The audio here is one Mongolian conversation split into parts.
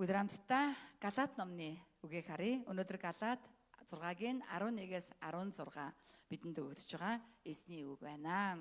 Бүгд хамтдаа Галаат номны үгийг харъя. Өнөөдөр Галаат 6-гийн 11-ээс 16 бидэнд өгөгдөж байгаа эсний үг байна.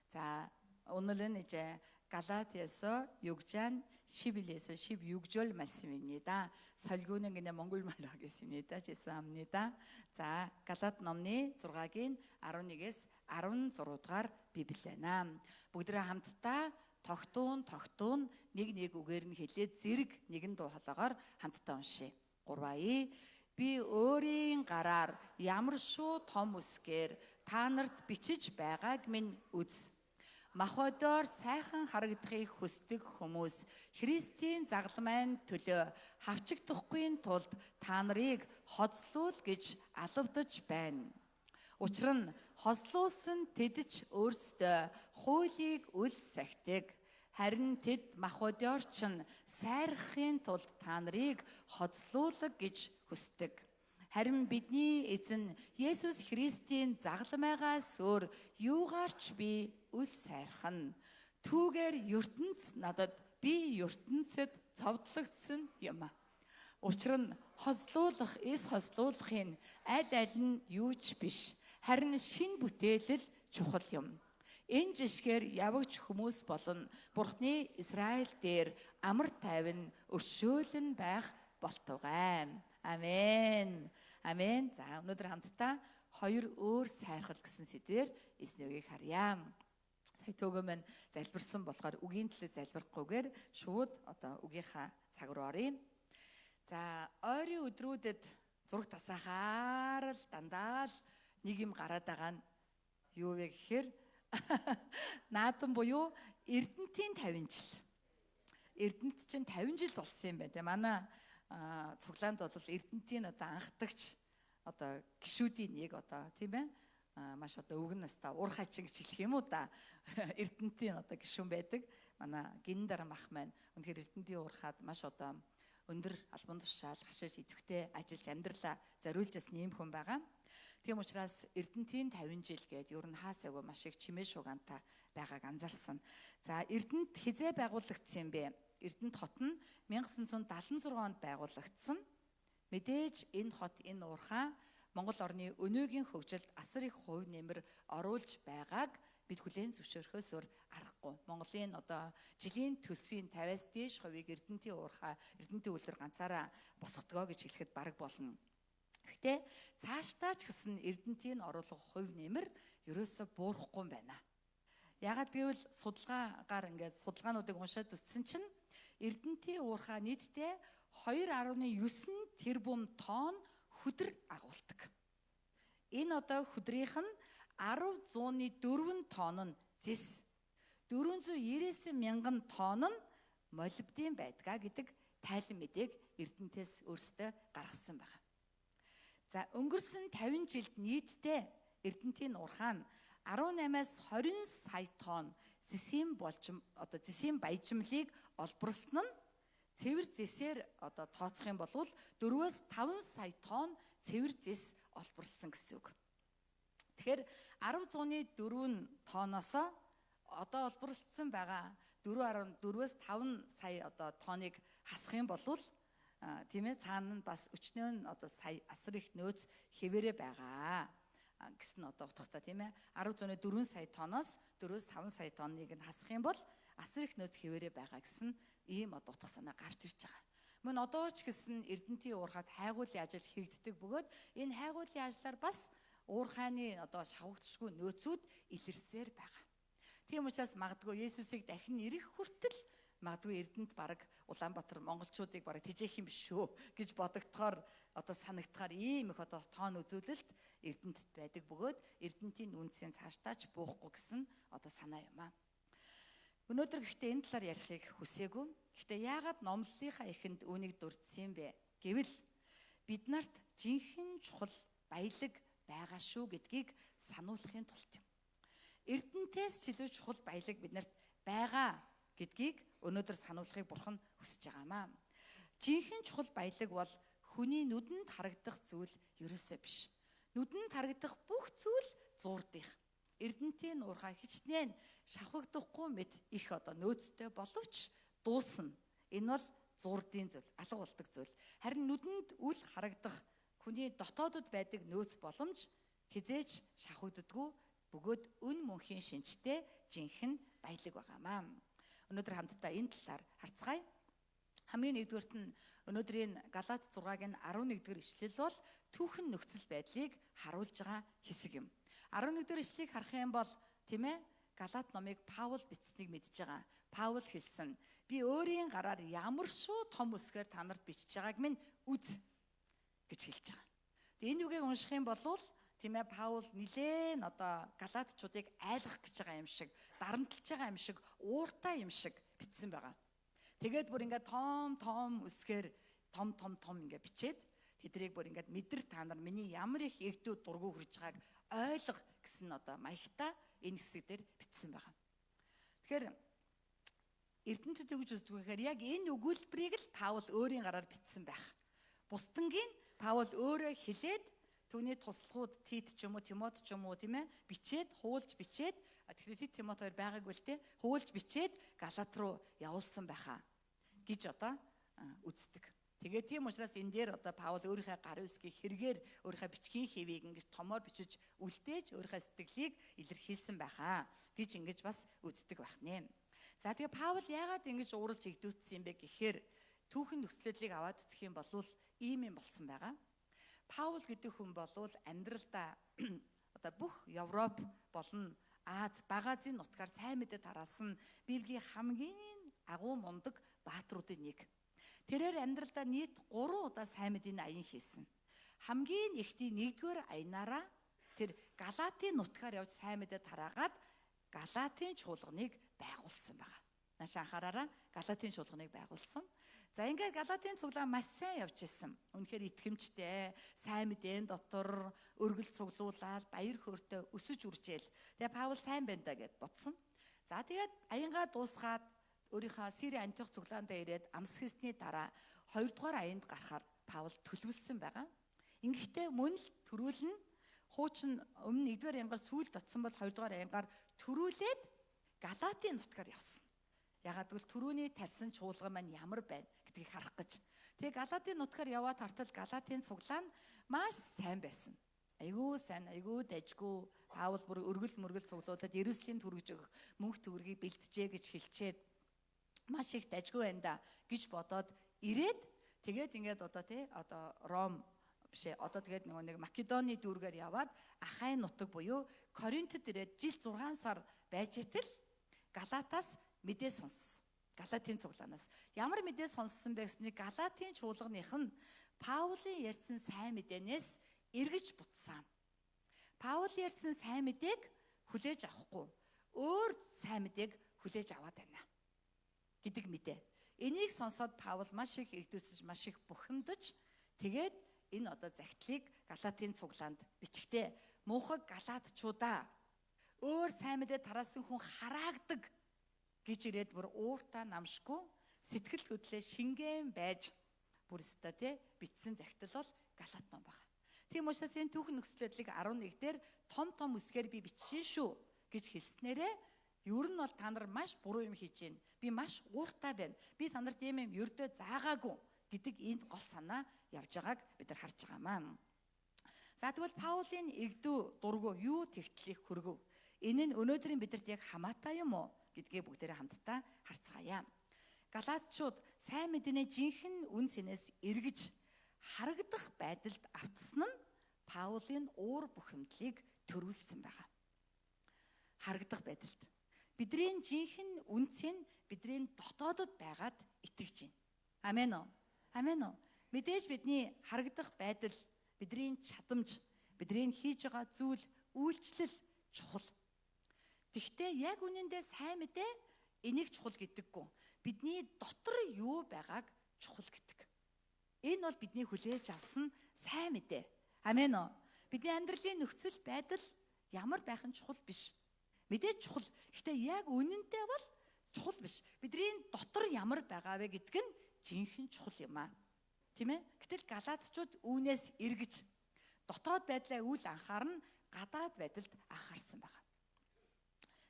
За, 오늘은 이제 갈라디아서 6장 11에서 16절 말씀입니다. 설교는 그냥 몽골말로 하겠습니다. 죄송합니다. 자, 갈라ат номны 6-гийн 11-ээс 16-гаар Библиэна. Бүгдээ хамтдаа тогтуун нэг үгээр нь хэлээд зэрэг нэгэн дуу хоолойгоор хамтдаа уншия. 3 би өөрийн гараар ямар шүү том үсгээр та нарт бичиж байгааг минь үз. Махбодоор сайхан харагдахыг хүсдэг хүмүүс Христийн загламын төлөө хавчигдахгүй тулд та нарыг хоцлуул гэж алавдаж байна. Учир нь хослуулсан тэд ч өөрсдөө хуулийг үл сахидаг. Харин тэд махбодоор ч сайрахын тулд та нарыг хоцлуулаг гэж хүсдэг. Харин бидний эзэн Есүс Христийн загламаас өөр юугаарч би үл сайрхан. Түүгээр ертөнц надад би ертөнцөд цовдлогдсон юм. Учир нь хослуулахын аль нь юуч биш. Харин шин бүтээлэл чухал юм. Энэ жишгээр явагч хүмүүс болон Бурхны Израиль дээр амар тайван өршөөлөн байх болтугай. Амен. Амен. За, өнөөдөр хамтдаа хоёр өөр сайрхал гэсэн сэдвээр эсний үгийг харъя. Сая төөгөө залбирсан болохоор үгийн төлөө залбирахгүйгээр шууд үгийнхаа цаг руу оръё. За, ойрын өдрүүдэд зураг тасаахаар л дандаа л нэг юм гараад байгаа нь юу вэ гэхээр наадам буюу Эрдэнтийн 50 жил. Эрдэнэт чинь 50 жил болсон юм байна те. Манай цуглаанд бол Эрдэнтийн анхдагч гишүүдийн нэг тийм ээ маш өвгөн настай ур хачин гэж хэлэх юм уу да. Эрдэнтийн гишүүн байдаг. Манай гиндар мах маань үнэхээр Эрдэнтийн уурхаад маш өндөр албан тушаал хашиж идэвхтэй ажиллаж амьдралаа зориулж ясны юм хүн байгаа. Тийм учраас Эрдэнтийн 50 жил гээд ер нь хаасаагүй маш их чимээ шугаантай байгааг анзаарсан. За, Эрдэнэт хизээ байгуулагдсан юм бэ? Эрдэнэт хот нь 1976 онд байгуулагдсан. Мэдээж энэ хот энэ уурхаа Монгол орны өнөөгийн хөгжилд асар их хувь нэмэр оруулж байгааг бид хүлээн зөвшөөрөхөөс өөр аргагүй. Монголын жилийн төсвийн 50-аас дээш хувийг Эрдэнтийн уурхаа Эрдэнтийн үлэр ганцаараа босгодгоо гэж хэлэхэд бараг болно. Гэхдээ цаашдаа ч гэсэн Эрдэнтийн оруулах хувь нэмэр ерөөсө буурахгүй юм байна. Ягаад гэвэл судалгаануудыг уншаад үзсэн чинь Эрдэнтийн уурхаа нийтдээ 2.9 тэрбум тонн хүдэр агуулдаг. Энэ хүдрийнх нь 10.4 тонн нь зис, 499 мянган тонн нь молибден байдгаа гэдэг тайлан мэдээг Эрдэнтээс өөрсдөө гаргасан байна. За, өнгөрсөн 50 жилд нийтдээ Эрдэнтийн уурхаа нь 18-аас 20 сая тонн зэсийн баяжмлыг олборлсон нь цэвэр зэсээр тооцох юм бол 4-өөс 5 сая тонн цэвэр зэс олборлсон гэсэн үг. Тэгэхээр 10.4 тонноос олборлсон байгаа 4.4-өөс 5 сая тонныг хасах юм бол тийм ээ цаана нь бас өчнөө сая асар их нөөц хэвээрээ байгаа гэсэн утгатай тийм ээ 10.4 сая тонноос 4-өөс 5 сая тонныг нь хасах юм бол асар их нөөц хэвээрээ байгаа гэсэн ийм утга санаа гарч ирж байгаа. Мөн одоо ч гэсэн Эрдэнтийн уурхад хайгуулын ажил хийгддэг бөгөөд энэ хайгуулын ажлаар бас уурхааны шавхагдшгүй нөөцүүд илэрсээр байгаа. Тийм учраас магадгүй Есүсийг дахин ирэх хүртэл магадгүй Эрдэнэт бараг Улаанбаатар монголчуудыг бараг тижээх юм биш шүү гэж бодогдохоор санагдахаар ийм их тоон үзүүлэлт Эрдэнэт байдаг бөгөөд Эрдэнтийн үнцийн цаашдаач буухгүй гэсэн санаа юм аа. Өнөөдөр гэхдээ энэ талаар ярихыг хүсээгүй. Гэхдээ яагаад номлолынхаа эхэнд үүнийг дурдсан юм бэ гэвэл бид нарт жинхэнэ чухал баялаг байгаа шүү гэдгийг сануулахын тулд юм. Эрдэнтээс ч илүү чухал баялаг бид нарт байгаа гэдгийг өнөөдөр сануулахыг Бурхан хүсэж байгаамаа. Жинхэнэ чухал баялаг бол хүний нүдэнд харагдах зүйл ерөөсөө биш. Нүдэнд харагдах бүх зүйл зуурдих. Эрдэнтийн уурхай хичнээн шавхагдахгүй мэт их нөөцтэй боловч дуусна. Энэ бол зурдын зүйл, алга болдог зүйл. Харин нүдэнд үл харагдах хүний дотоодод байдаг нөөц боломж хизээж шахагддаггүй, бөгөөд үн мөнхийн шинжтэй жинхэнэ баялаг байгаамаа. Өнөөдөр хамтдаа энэ талаар харцгаая. Хамгийн нэгдүгээрт нь өнөөдрийн Галаат 6-гийн 11-р ишлэл бол түүхэн нөхцөл байдлыг харуулж байгаа хэсэг юм. 11-р ишлэлийг харах юм бол тийм ээ Галаат номыг Паул бичсэнийг мэдж байгаа. Паул хэлсэн би өөрийн гараар ямар шүү том үсгээр та нарт бичиж байгааг минь үз гэж хэлж байгаа. Тэгээ энэ үгийг унших юм бол тийм ээ Паул нилээн Галаатчуудыг айлгах гэж байгаа юм шиг, дарамтлж байгаа юм шиг, ууртай юм шиг бичсэн байгаа. Тэгээд бүр ингээд том үсгээр том ингээд бичээд тэдрийг бүр ингээд мэдэр та нар миний ямар их эгдүү дургу хүрж байгааг ойлго гэсэн маягтай энэ хэсэг дээр бичсэн байгаа. Тэгэхээр Эрдэмтэд өгж үздэг гэхээр яг энэ өгүүлбэрийг л Паул өөрийн гараар бичсэн байх. Бусдангийн Паул өөрөө хэлээд түүний туслахууд Тит ч юм уу, Тимот ч юм уу тийм ээ бичээд, хуулж бичээд тэгэхээр Тит Тимот хоёр байгаагүй л те хуулж бичээд Галаат руу явуулсан байхаа гэж үздэг. Тэгээд тийм учраас энэ дээр Паул өөрийнхөө гар үсгийн хэрэгээр өөрийнхөө бичгийн хэвийг ингэж томоор бичиж үлдээж өөрийнхөө сэтгэлийг илэрхийлсэн байхаа гэж ингэж бас үздэг байх нэ. За тэгээ Паул яагаад ингэж ууралж игдүүцсэн юм бэ гэхээр түүхэн нөхцөлийг аваад үзэх юм бол ийм юм болсон байгаа. Паул гэдэг хүн бол амьдралдаа бүх Европ болон Аз, Багазын нутгаар сайн мэдээ тараасан Библийн хамгийн агуу мундаг баатруудын нэг. Тэрээр амьдралдаа нийт 3 удаа сайн мэдээний аян хийсэн. Хамгийн ихний 1-р аянаараа тэр Галаатын нутгаар явж сайн мэдээ тараагаад Галаатын чуулганыг байгуулсан байгаа. Нааш анхаараараа Галаатын чуулганыг байгуулсан. За ингээд Галаатын цуглаан маш сайн явж исэн. Үнэхээр итгэмжтэй, сайн мэдээн дотор өргөл цуглуулаад баяр хөөртэй өсөж үржээл. Тэгээ Паул сайн байна да гэд бодсон. За тэгээд аянгаа дуусгаад өөрийнхөө Сири Антиох цуглаандаа ирээд амс хийсний дараа 2 дугаар аянд гарахаар Паул төлөвлөсөн байгаа. Ингэхдээ мөн л төрүүлнэ. Хуучин өмнө 1-р аянгаар сүүлд очсон бол 2 дугаар аянгаар төрүүлээд Галаатын нутгаар явсан. Ягаад гэвэл түрүүний тарьсан чуулган маань ямар байна гэдгийг харах гэж. Тэгээ Галаатын нутгаар яваад хартал Галаатын цуглаан маш сайн байсан. Айгүй сайн, айгүй дайжгүй. Паул бүр өргөл мөргөл цуглуулад Иерусалим түргэж өгөх мөнх төгрөгийг бэлтжээ гэж хэлчихэд маш их дайжгүй байна да гэж бодоод ирээд тэгээд ингээд Ром бишээ тэгээд нэг Македоны дүүргээр яваад Ахайн нутаг буюу Коринтод ирээд жил 6 сар байж итэл Галаатаас мэдээ сонссон. Галаатын цуглаанаас ямар мэдээ сонссон бэ гэсэн чинь Галаатын чуулганых нь Паулийн ярьсан сайн мэдээнээс эргэж буцсан. Паул ярьсан сайн мэдээг хүлээж авахгүй өөр сайн мэдээг хүлээж аваад байна гэдэг мэдээ. Энийг сонсоод Паул маш их игдүүцэж, маш их бухимдаж тэгээд энэ загтлыг Галаатын цуглаанд бичгтээ муухай галаатчуудаа өөр сайн мэдээ тараасан хүн хараагдаг гэж ирээд бүр ууртаа намшгүй сэтгэл хөдлөө шингэн байж бүр өстой бичсэн загтал бол Галаат ном байна. Тийм учраас энэ түүхэн нөхцөлөдлийг 11 дээр том үсгээр би бичсэн шүү гэж хэлснээрээ ер нь бол та нар маш буруу юм хийж байна. Би маш ууртай байна. Би та нарт ийм юм ердөө заагаагүй гэдэг энд гол санаа явж байгааг бид нар харж байгаамаа. За тэгвэл Паулийн эгдүү дургу юу тэгтлийг хүргэв? Энэ нь өнөөдрийн бидэрт яг хамаатай юм уу гэдгээ бүгдээрээ хамтдаа харцгаая. Галаатчууд сайн мэдээний жинхэнэ үн цэнээс эргэж харагдах байдалд автсан нь Паулийн уур бухимдлыг төрүүлсэн байгаа. Харагдах байдалд бидний жинхэнэ үн цэн бидний дотоодод байгаад итгэж байна. Амен уу? Амен уу? Мэдээж бидний харагдах байдал, бидний чадамж, бидний хийж байгаа зүйл, үйлчлэл чухал. Гэхдээ яг үнэндээ сайн мэдээ энийг чухал гэдэггүй. Бидний дотор юу байгааг чухал гэдэг. Энэ бол бидний хүлээж авсан сайн мэдээ. Амен уу? Бидний амьдралын нөхцөл байдал ямар байх нь чухал биш. Мэдээж чухал. Гэхдээ яг үнэндээ бол чухал биш. Бидний дотор ямар байгаа вэ гэдг нь жинхэнэ чухал юм аа. Тийм ээ? Гэтэл Галаатчууд үүнээс эргэж дотоод байдлаа үл анхаарна, гадаад байдалд анхаарсан байна.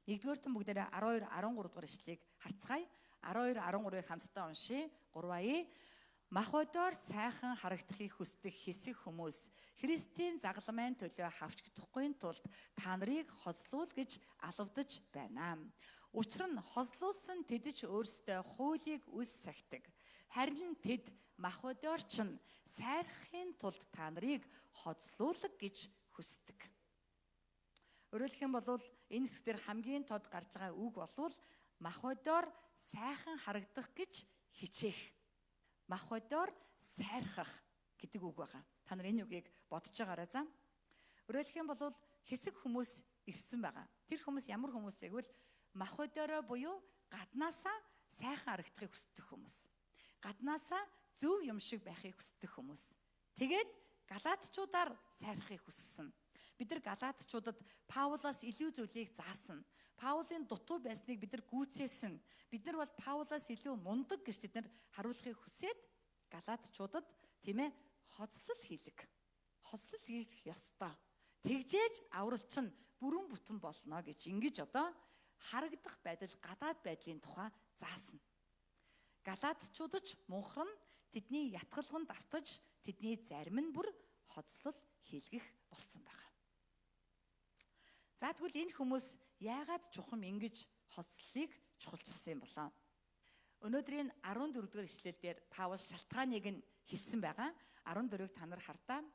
1-р Тим бүгдээрээ 12, 13 дугаар ишлэгийг харцгаая. 12, 13-ыг хамтдаа уншия. 3А. Махбодоор сайхан харагдахыг хүсдэг хэсэг хүмүүс Христийн загламын төлөө хавчгдахгүй тулд та нарыг хослуул гэж алавдаж байна. Учир нь хослуулсан тэд ч өөрсдөө хуулийг үс сахидаг. Харин тэд махбодоор чинь сайрахын тулд та нарыг хослуулаг гэж хүсдэг. Өөрөлдөх юм бол энэ хэсгээр хамгийн тод гарч байгаа үг бол махбодоор сайхан харагдах гэж хичээх. Махбодоор сайрхах гэдэг үг байгаа. Та нар энэ үгийг бодож байгаарай заа. Өөрөлдөх юм бол хэсэг хүмүүс ирсэн байгаа. Тэр хүмүүс ямар хүмүүс вэ гэвэл махбодороо буюу гаднаасаа сайхан харагдахыг хүсдэг хүмүүс. Гаднаасаа зөв юм шиг байхыг хүсдэг хүмүүс. Тэгээд галаатчуудаар сайрахыг хүссэн. Бид нар галаатчуудад Паулаас илүү зүйлийг заасан. Паулийн дутуу байсныг бид нар гүйцээсэн. Бид нар бол Паулаас илүү мундаг гэж тэд нар харуулахыг хүсээд галаатчуудад тийм ээ хоцлол хийлэг. Хоцлол хийх ёстой. Тэгжээж авралч нь бүрэн бүтэн болно гэж ингэж одоо харагдах байдал, гадаад байдлын тухай заасан. Галаатчуудад ч мунхар нь тэдний ятгалганд автаж тэдний зарим нь бүр хоцлол хийлгэх болсон байна. За тэгвэл энэ хүмүүс яагаад чухам ингэж хоцлолыг чухалчилсан юм болоо? Өнөөдрийн 14 дугаар ишлэлдэр Паул шалтгааныг нь хэлсэн байгаа. 14-ыг та нар хардаа.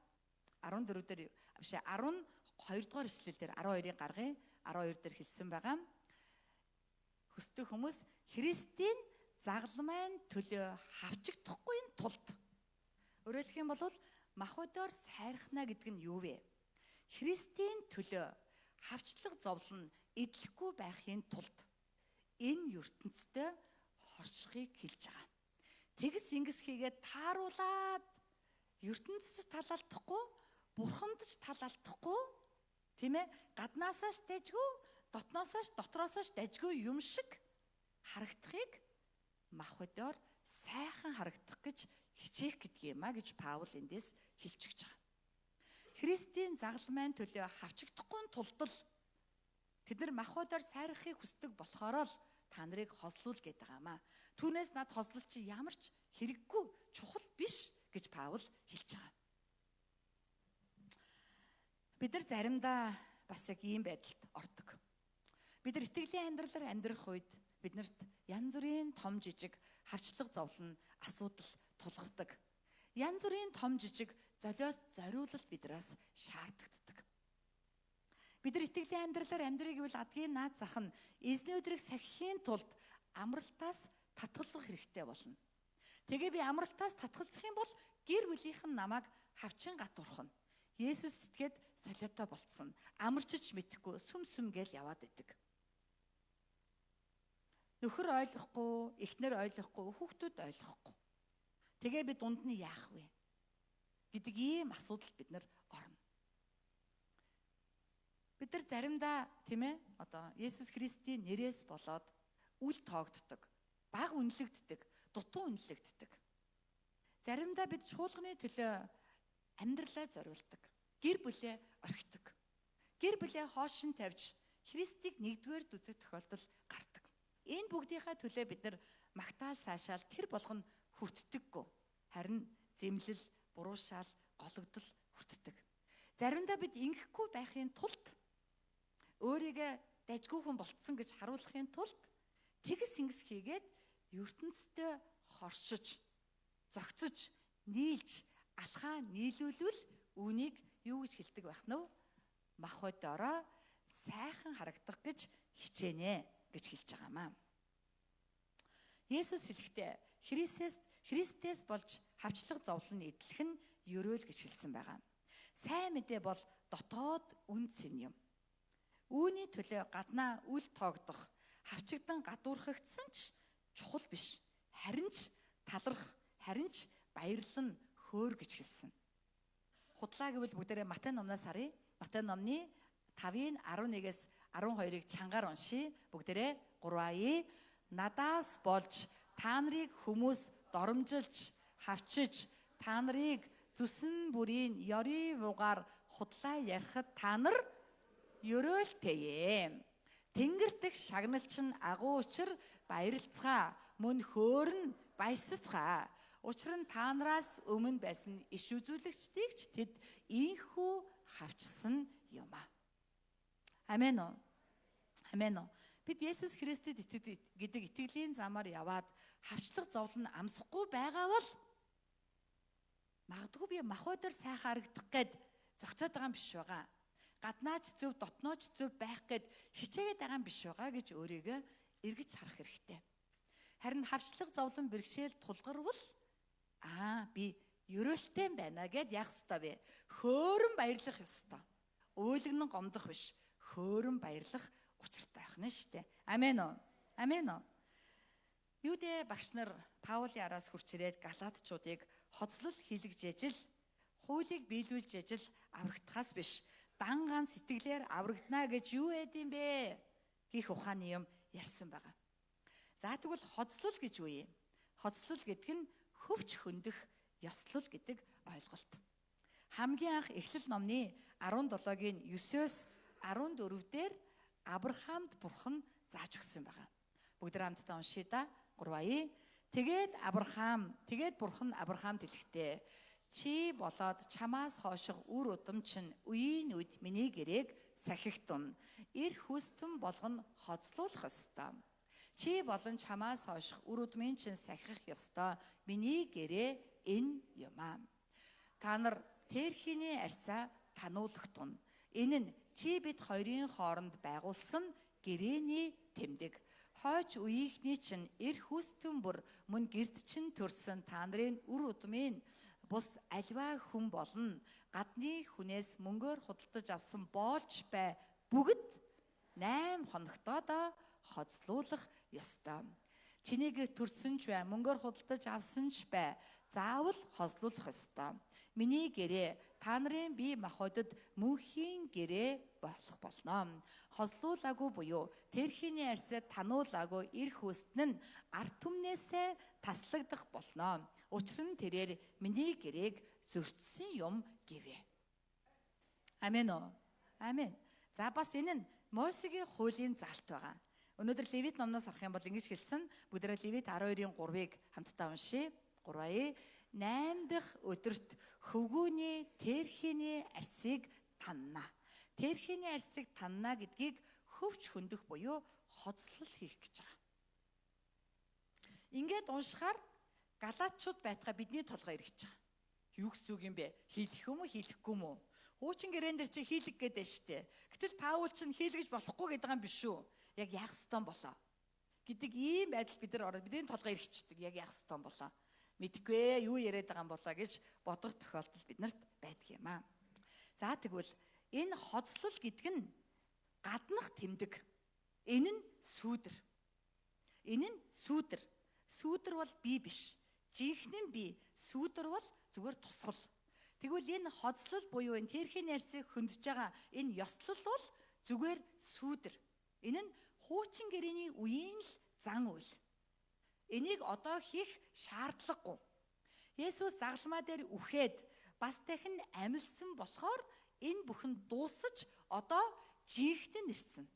14 дээр биш 12 дугаар ишлэлдэр 12-ыг гаргая. 12 дээр хэлсэн байгаа. Хүсдэг хүмүүс Христийн загламын төлөө хавчигдахгүй тулд. Өөрөлдөх юм бол махбодоор сайрхна гэдэг нь юу вэ? Христийн төлөө хавчлаг зовлон эдлэхгүй байхын тулд энэ ертөнцтэй хоршихыг хэлж байгаа. Тэгс ингэс хийгээд тааруулаад ертөнцөд талалтахгүй, бурханд ч талалтахгүй, тийм ээ? Гаднаасаа ч дайжгүй, дотроосоо ч дайжгүй юм шиг харагдахыг махбодоор сайхан харагдах гэж хичээх гэдэг юм а гэж Паул эндээс хэлж өгч байгаа. Христийн загламын төлөө хавчигдахгүй тулд л тэд нар махбодоор сайрахыг хүсдэг болохоор л та нарыг хослуул гэдэг байгаа маа. Түүнээс над хослол чи ямар ч хэрэггүй чухал биш гэж Паул хэлж байгаа. Бид нар заримдаа бас яг ийм байдалд ордог. Бид нар итгэлийн амьдралаар амьдрах үед биднэрт янз бүрийн том жижиг хавчлаг зовлон асуудал тулгардаг. Янз бүрийн том жижиг золиос зориулалт бидраас шаарддаг. Бид нар итгэлийн амьдралаар амьдрыг гэвэл адгийн наад зах нь эзний өдрийг сахихын тулд амралтаас татгалзах хэрэгтэй болно. Тэгээ би амралтаас татгалзах юм бол гэр бүлийнхэн намайг хавчин гатуурхна. Есүс итгээд солиотой болцсон. Амарчиж мэдхгүй сүм гээл яваад идэг. Нөхөр ойлгохгүй, эхнэр ойлгохгүй, хүүхдүүд ойлгохгүй. Тэгээ би дунд нь яах вэ гэдэг ийм асуудал бид нар орно. Бид нар заримдаа тийм ээ одоо Есүс Христийн нэрээс болоод үл тоогддог, баг үнэлэгддэг, дутуу үнэлэгддэг. Заримдаа бид чуулганы төлөө амьдралаа зориулдаг, гэр бүлээ орхидог. Гэр бүлээ хоошин тавьж Христийг нэгдүгээр үзэх тохиолдол гардаг. Энэ бүгдийнхээ төлөө бид нар магтаал сайшаал тэр болгоно хүртдэггүй. Харин зэмлэл, буруушаал, гологдол хүртдэг. Заримдаа бид ингэхгүй байхын тулд өөрийгөө дайжгүйхэн болцсон гэж харуулахын тулд тэгс ингэс хийгээд ертөнцтэй хоршиж, зогцож, нийлж, алхаа нийлүүлвэл үүнийг юу гэж хэлдэг байх нь вэ? Махбодороо сайхан харагдах гэж хичээнэ гэж хэлж байгаа маа. Есүс хэлэхдээ Христээс болж хавчлаг зовлон эдлэх нь ерөөл гэж хэлсэн байгаа. Сайн мэдээ бол дотоод үн цэн юм. Үүний төлөө гаднаа үл тоогдох, хавчигдан гадуурхагдсан ч чухал биш. Харин ч таларх, харин ч баярлан хөөр гэж хэлсэн. Худлаа гэвэл бүгдээрээ Матай номноос харъя. Матай номны 5-ын 11-ээс 12-ыг чангаар уншия. Бүгдээрээ 3А. Надаас болж та нарыг хүмүүс доромжилж, хавчиж, та нарыг зүсэн бүрийн ёрийн вугаар худлаа ярихад та нар ёроолтэйе. Тэнгэр дэх шагналч нь агуу учир баярлцгаа. мөн хөөрн баясцгаа. Учир нь та нараас өмнө байсан иш үзүүлэгчдийг ч тэд ийхүү хавчсан юм а. Амен уу? Амен уу? Бид Есүс Христэд гэдэг итгэлийн замаар яваад хавчлах зовлон амсахгүй байгаа бол магадгүй би махбод дээр сайхан харагдах гээд зогцоод байгаа юм биш байгаа. Гаднаач зөв, дотнооч зөв байх гээд хичээгээд байгаа юм биш байгаа гэж өөрийгөө эргэж харах хэрэгтэй. Харин хавчлах зовлон бэрхшээл тулгарвал би ерөөлтэй байна гэд яах ёстой вэ? Хөөрөн баярлах ёстой. Өөлгөн гомдох биш. Хөөрөн баярлах учиртай байх нь шүү дээ. Амен уу? Амен уу? Юудэ багш нар Паулийн араас хурч ирээд Галаатчуудыг хоцлол хийлгэж ижил, хуулийг биелүүлж ижил аврагдахаас биш, дан гаан сэтгэлээр аврагдана гэж юу эд юм бэ? Гэх ухааны юм ярьсан байгаа. За тэгвэл хоцлол гэж юу юм? Хоцлол гэдэг нь хөвч хөндөх ёслол гэдэг ойлголт. Хамгийн анх Эхлэл номны 17-гийн 9-өөс 14 дээр Авраамд Бурхан зааж өгсөн байгаа. Бүгд хамтдаа уншъя да. 3 Тэгээд Бурхан Авраамд хэлэхдээ чи болоод чамаас хооших үр удам чинь үеийн үед миний гэрээг сахигтун, эр хүстэн болгон хоцлуулах ёстой. Чи болон чамаас хооших үр удмын чинь сахих ёстой. Миний гэрээ энэ юм аа. Та нар тэрхийний арьсаа тануулах тун. Энэ нь чи бид хоёрын хооронд байгуулсан гэрээний тэмдэг. Хойч үеийнхний чинь эр хүстэн бүр мөн гэрд чинь төрсөн та нарын үр удмын бус альва хүн болно. Гадны хүнээс мөнгөөр худалдаж авсан болж бай бүгд 8 хоногтоо хоцлуулах ёстой. Чинийг төрсөн ч бай, мөнгөөр худалдаж авсан ч бай, заавал хоцлуулах ёстой. Миний гэрээ та нарын бие махбодод мөнхийн гэрээ болох болно. Хоцлуулаагүй буюу тэрхийний арьсаа тануулаагүй эр хүснэн ард түмнээсээ таслагдах болно. Учир нь тэрээр миний гэрээг зөрчсөн юм гэвэ. Амен уу? Амен. За бас энэ нь Мосегийн хуулийн заалт байгаа. Өнөөдөр Левит номноос харах юм бол ингэж хэлсэн. Бүгдээрээ Левит 12-ийн 3-ыг хамтдаа уншъя. 3 8 дахь өдөрт хөвгүүний тэрхийний арьсыг танна. Тэрхийний арьсыг танна гэдгийг хөвч хөндөх буюу хоцлол хийх гэж байгаа. Ингээд уншихаар Галаатчууд байтгаа бидний толгой эргэж байгаа. Юу гэсэн үг юм бэ? Хийлэх юм уу, хийлэхгүй юм уу? Хуучин гэрээн дээр чи хийлэг гэдэг штэ. Гэтэл Паул чинь хийлгэж болохгүй гэдэг юм биш үү? Яг яах ёстой болоо гэдэг ийм байдал бид нар ороод бидний толгой эргэждэг. Яг яах ёстой болоо мэдгүй юу яриад байгаа юм болоо гэж бодох тохиолдол биднэрт байдаг юм аа. За тэгвэл энэ хоцлол гэдэг нь гаднах тэмдэг. Энэ нь сүүдэр. Энэ нь сүүдэр. Сүүдэр бол бие биш. Жинхэнэ бие. Сүүдэр бол зүгээр тусгал. Тэгвэл энэ хоцлол буюу энэ тэрхийний арьсыг хөндөж байгаа энэ ёслол бол зүгээр сүүдэр. Энэ нь хуучин гэрээний үеийн л зан үйл. Энийг одоо хийх шаардлагагүй. Есүс загалмаа дээр үхээд бас дахин амьдсан болохоор энэ бүхэн дуусаж одоо жинхэнэ нэрсэн.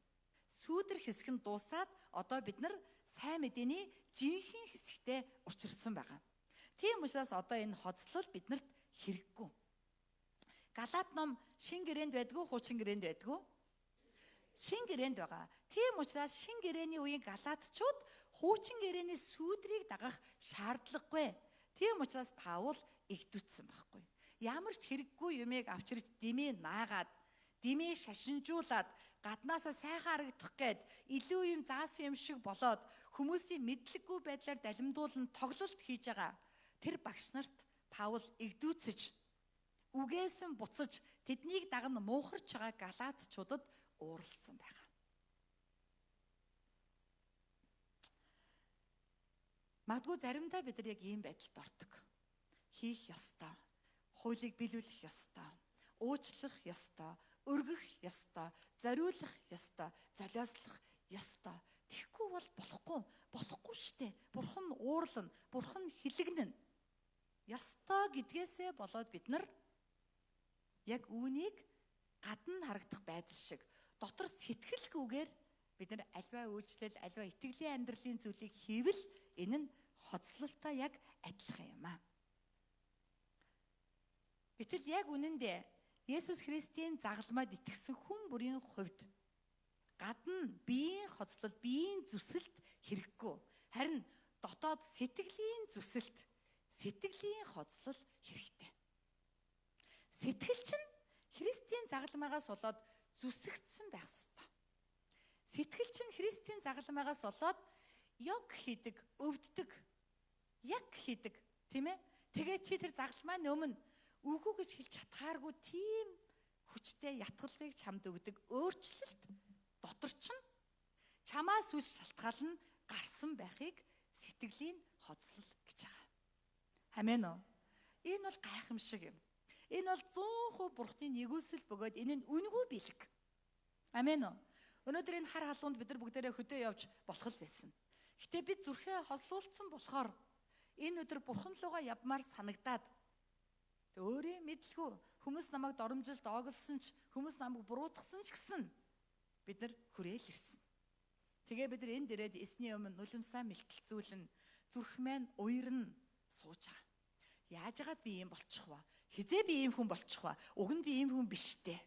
Сүүдэр хэсэг нь дуусаад одоо бид нар сайн мэдээний жинхэнэ хэсэгтээ учирсан байгаа. Тийм учраас одоо энэ хоцлол биднэрт хэрэггүй. Галаат ном шин гэрээнд байдгүй, хуучин гэрээнд байдгүй. Шин гэрээнд байгаа. Тийм учраас шин гэрээний үеийн галаатчууд хуучин гэрээний сүүдрийг дагах шаардлагагүй. Тийм учраас Паул игдүцсэн байхгүй. Ямар ч хэрэггүй юмыг авчирч дэмий наагаад, дэмий шашинжуулаад, гаднаасаа сайхан харагдах гээд илүү юм заасан юм шиг болоод хүмүүсийн мэдлэггүй байдлаар далимдуулан тоглолт хийж байгаа. Тэр багш нарт Паул игдүцэж, үгээсэн буцаж тэднийг дагна муухарч байгаа галаатчуудад ууралсан байна. Магадгүй заримдаа бид нар яг ийм байдалд ордог. Хийх ёстой, хуулийг биелүүлэх ёстой, уучлах ёстой, өргөх ёстой, зориулах ёстой, золиослох ёстой. Тэгэхгүй бол болохгүй штэ. Бурхан уурлана, бурхан хилэгнэн. Ёстой гэдгээсээ болоод бид нар яг үүнийг гадна харагдах байдал шиг дотор сэтгэлгүйгээр бид нар альва үйлчлэл, альва итгэлийн амьдралын зүйлийг хийвэл энэ нь хоцлолтой яг адилхан юм аа. Гэтэл яг үнэндээ Есүс Христийн загалмайд итгэсэн хүн бүрийн хувьд гадна биеийн хоцлол, биеийн зүсэлт хэрэггүй. Харин дотоод сэтгэлийн зүсэлт, сэтгэлийн хоцлол хэрэгтэй. Сэтгэл чинь Христийн загалмайгаас болоод зүсэгдсэн байх ёстой. Сэтгэл чинь Христийн загалмайгаас болоод ёг хийдэг, өвддөг, яг хийдэг, тийм ээ? Тэгээд чи тэр загалмайн өмнө үгүй гэж хэлж чадхааргүй тийм хүчтэй ятгалбыг чамд өгдөг өөрчлөлт дотор чинь чамаас үл шалтгаална гарсан байхыг сэтгэлийн хоцлол гэж байгаа. Амен уу? Энэ бол гайхамшиг юм. Энэ бол 100% Бурхны нэгүсэл бөгөөд энэ нь үнэгүй бэлэг. Амен уу? Өнөөдөр энэ хар халуунд бид нар бүгдээрээ хөдөө явж болох л байсан. Гэтэ бид зүрхээ хослуулсан болохоор энэ өдөр Бурхан руугаа явмаар санагдаад өөрөө мэдлгүй хүмүүс намайг доромжилд доогдсон ч хүмүүс намайг буруутгасан ч гэсэн бид нар хүрээл ирсэн. Тэгээ бид нар энд ирээд эсний өмнө нулимсаа мэлтэлцүүлэн зүрх маань уйрна сууж байгаа. Яаж яагаад би ийм болчих вэ? Хизээ би ийм хүн болчих вэ? Уг нь би ийм хүн биш дээ.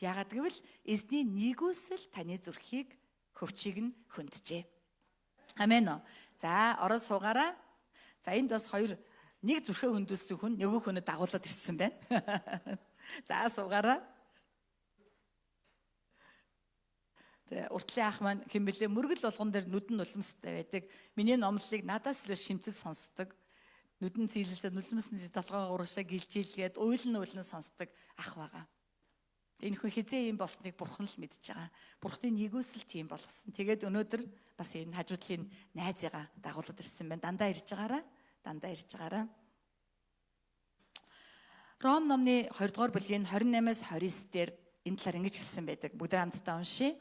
Яагаад гэвэл эзний нэгүсэл таны зүрхийг хөвчийг нь хөндөжээ. Амен уу. За ороо суугаараа. За энд бас нэг зүрхээ хөндүүлсэн хүн нөгөө хүнээ дагуулад ирсэн байна. За суугаараа. Тэгээ уртлын ах маань хэм бэлээ мөргөл болгон дээр нүдэн нулимстай байдаг. Миний номлолыг надаас л шимтэл сонсдог. Нүдэн зийлэлзээ нулимсны толгойгоо урагшаа гэлжилгээд уйлн сонсдог ах байгаа. Энэ хүн хизээ юм болсныг Бурхан л мэдж байгаа. Бурхны нэгүсэл тийм болгосон. Тэгээд өнөөдөр бас энэ хажуудлын найзыгаа дагуулад ирсэн байна. Дандаа ирж байгаараа. Ром номны 2 дугаар бүлгийн 28-аас 29 дээр энэ талаар ингэж хэлсэн байдаг. Бүгд хамтдаа уншия.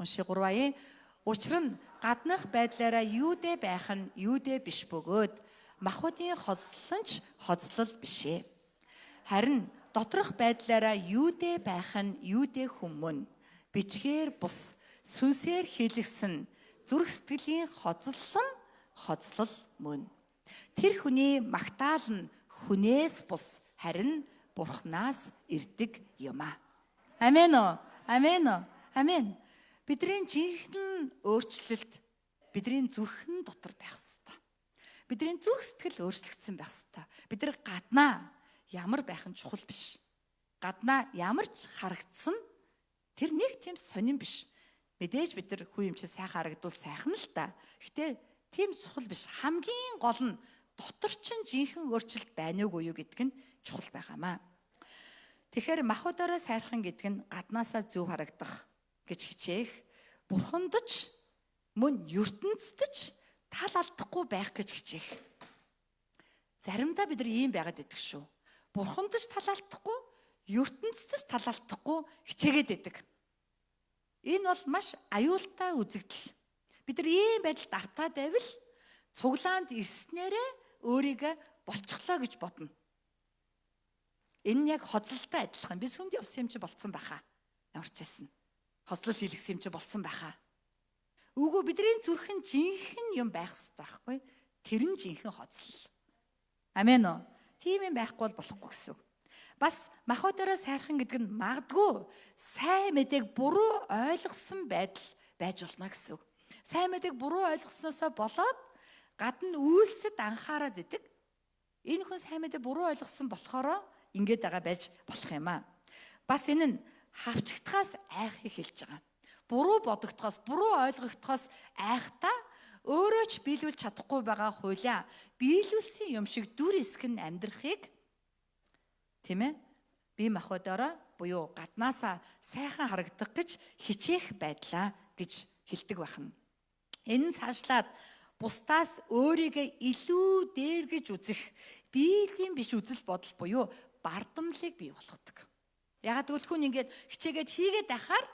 3 Учир нь гаднах байдлаараа юудэ байх нь юудэ биш бөгөөд махбодын хоцлолч хоцлол бишээ. Харин доторх байдлаараа юудэ байх нь юудэ хүмүүн бичгээр бус сүнсээр хийлгсэн зүрх сэтгэлийн хоцлол мөн. Тэр хүний магтаал нь хүнээс бус харин Бурханаас ирдэг юм аа. Амен уу? Амен. Бидний жинхэнэ өөрчлөлт бидний зүрхэн дотор байх ёстой. Бидний зүрх сэтгэл өөрчлөгдсөн байх ёстой. Бид нар гаднаа ямар байх нь чухал биш. Гаднаа ямар ч харагдсан тэр нэг тийм сонирн биш. Мэдээж бид нар хүү юм чи сайхан харагдвал сайхан л та. Гэтэ тийм чухал биш. Хамгийн гол нь дотор чинь жинхэнэ өөрчлөлт байна уугүй юу гэдг нь чухал байгаамаа. Тэгэхээр махбодороо сайрхан гэдэг нь гаднаасаа зөв харагдах гэж хичээх, бурхандч мөн ертөнцөд тал алдахгүй байх гэж хичээх. Заримдаа бид нар ийм байгаад идэх шүү. Бурхандч тал алдахгүй, ертөнцөд тал алдахгүй хичээгээд идэг. Энэ бол маш аюултай үзэгдэл. Бид нар ийм байдалд автаад байвал цуглаанд ирснээрээ өөрийгөө болчихлоо гэж бодно. Энэ нь яг хоцлолтой адилхан. Би сүмд явсан юм чи болцсон байхаа. Ямар ч байсан. Хоцлол хийлгсэн юм чи болсон байхаа. Үгүй бидний зүрхэн жинхэнэ юм байх хэрэгтэй байхгүй? Тэр нь жинхэнэ хоцлол. Амен уу? Тийм юм байхгүй бол болохгүй гэсэн. Бас махбодороо сайрхан гэдэг нь магадгүй сайн мэдээг буруу ойлгосон байдал байж болно гэсэн. Сайн мэдээг буруу ойлгосноосоо болоод гадна үйлсэд анхаарад идэг. Энэ хүн сайн мэдээ буруу ойлгосон болохоро ингэж байгаа байж болох юм аа. Бас энэ нь хавчигдахаас айхыг хэлж байгаа. Буруу бодогдохоос, буруу ойлгогдохоос айхтаа өөрөө ч биелүүлж чадахгүй байгаа хуулиа биелүүлсэн юм шиг дүр эсгэн амьдрахыг тийм ээ бие махбодороо буюу гаднаасаа сайхан харагдах гэж хичээх байдлаа гэж хэлдэг байна. Энэ нь цаашлаад бусдаас өөрийгөө илүү дээр гэж үзэх биеийн биш үзэл бодол буюу бардамлыг бий болгодог. Ягаад гэвэл хүн ингээд хичээгээд хийгээд байхаар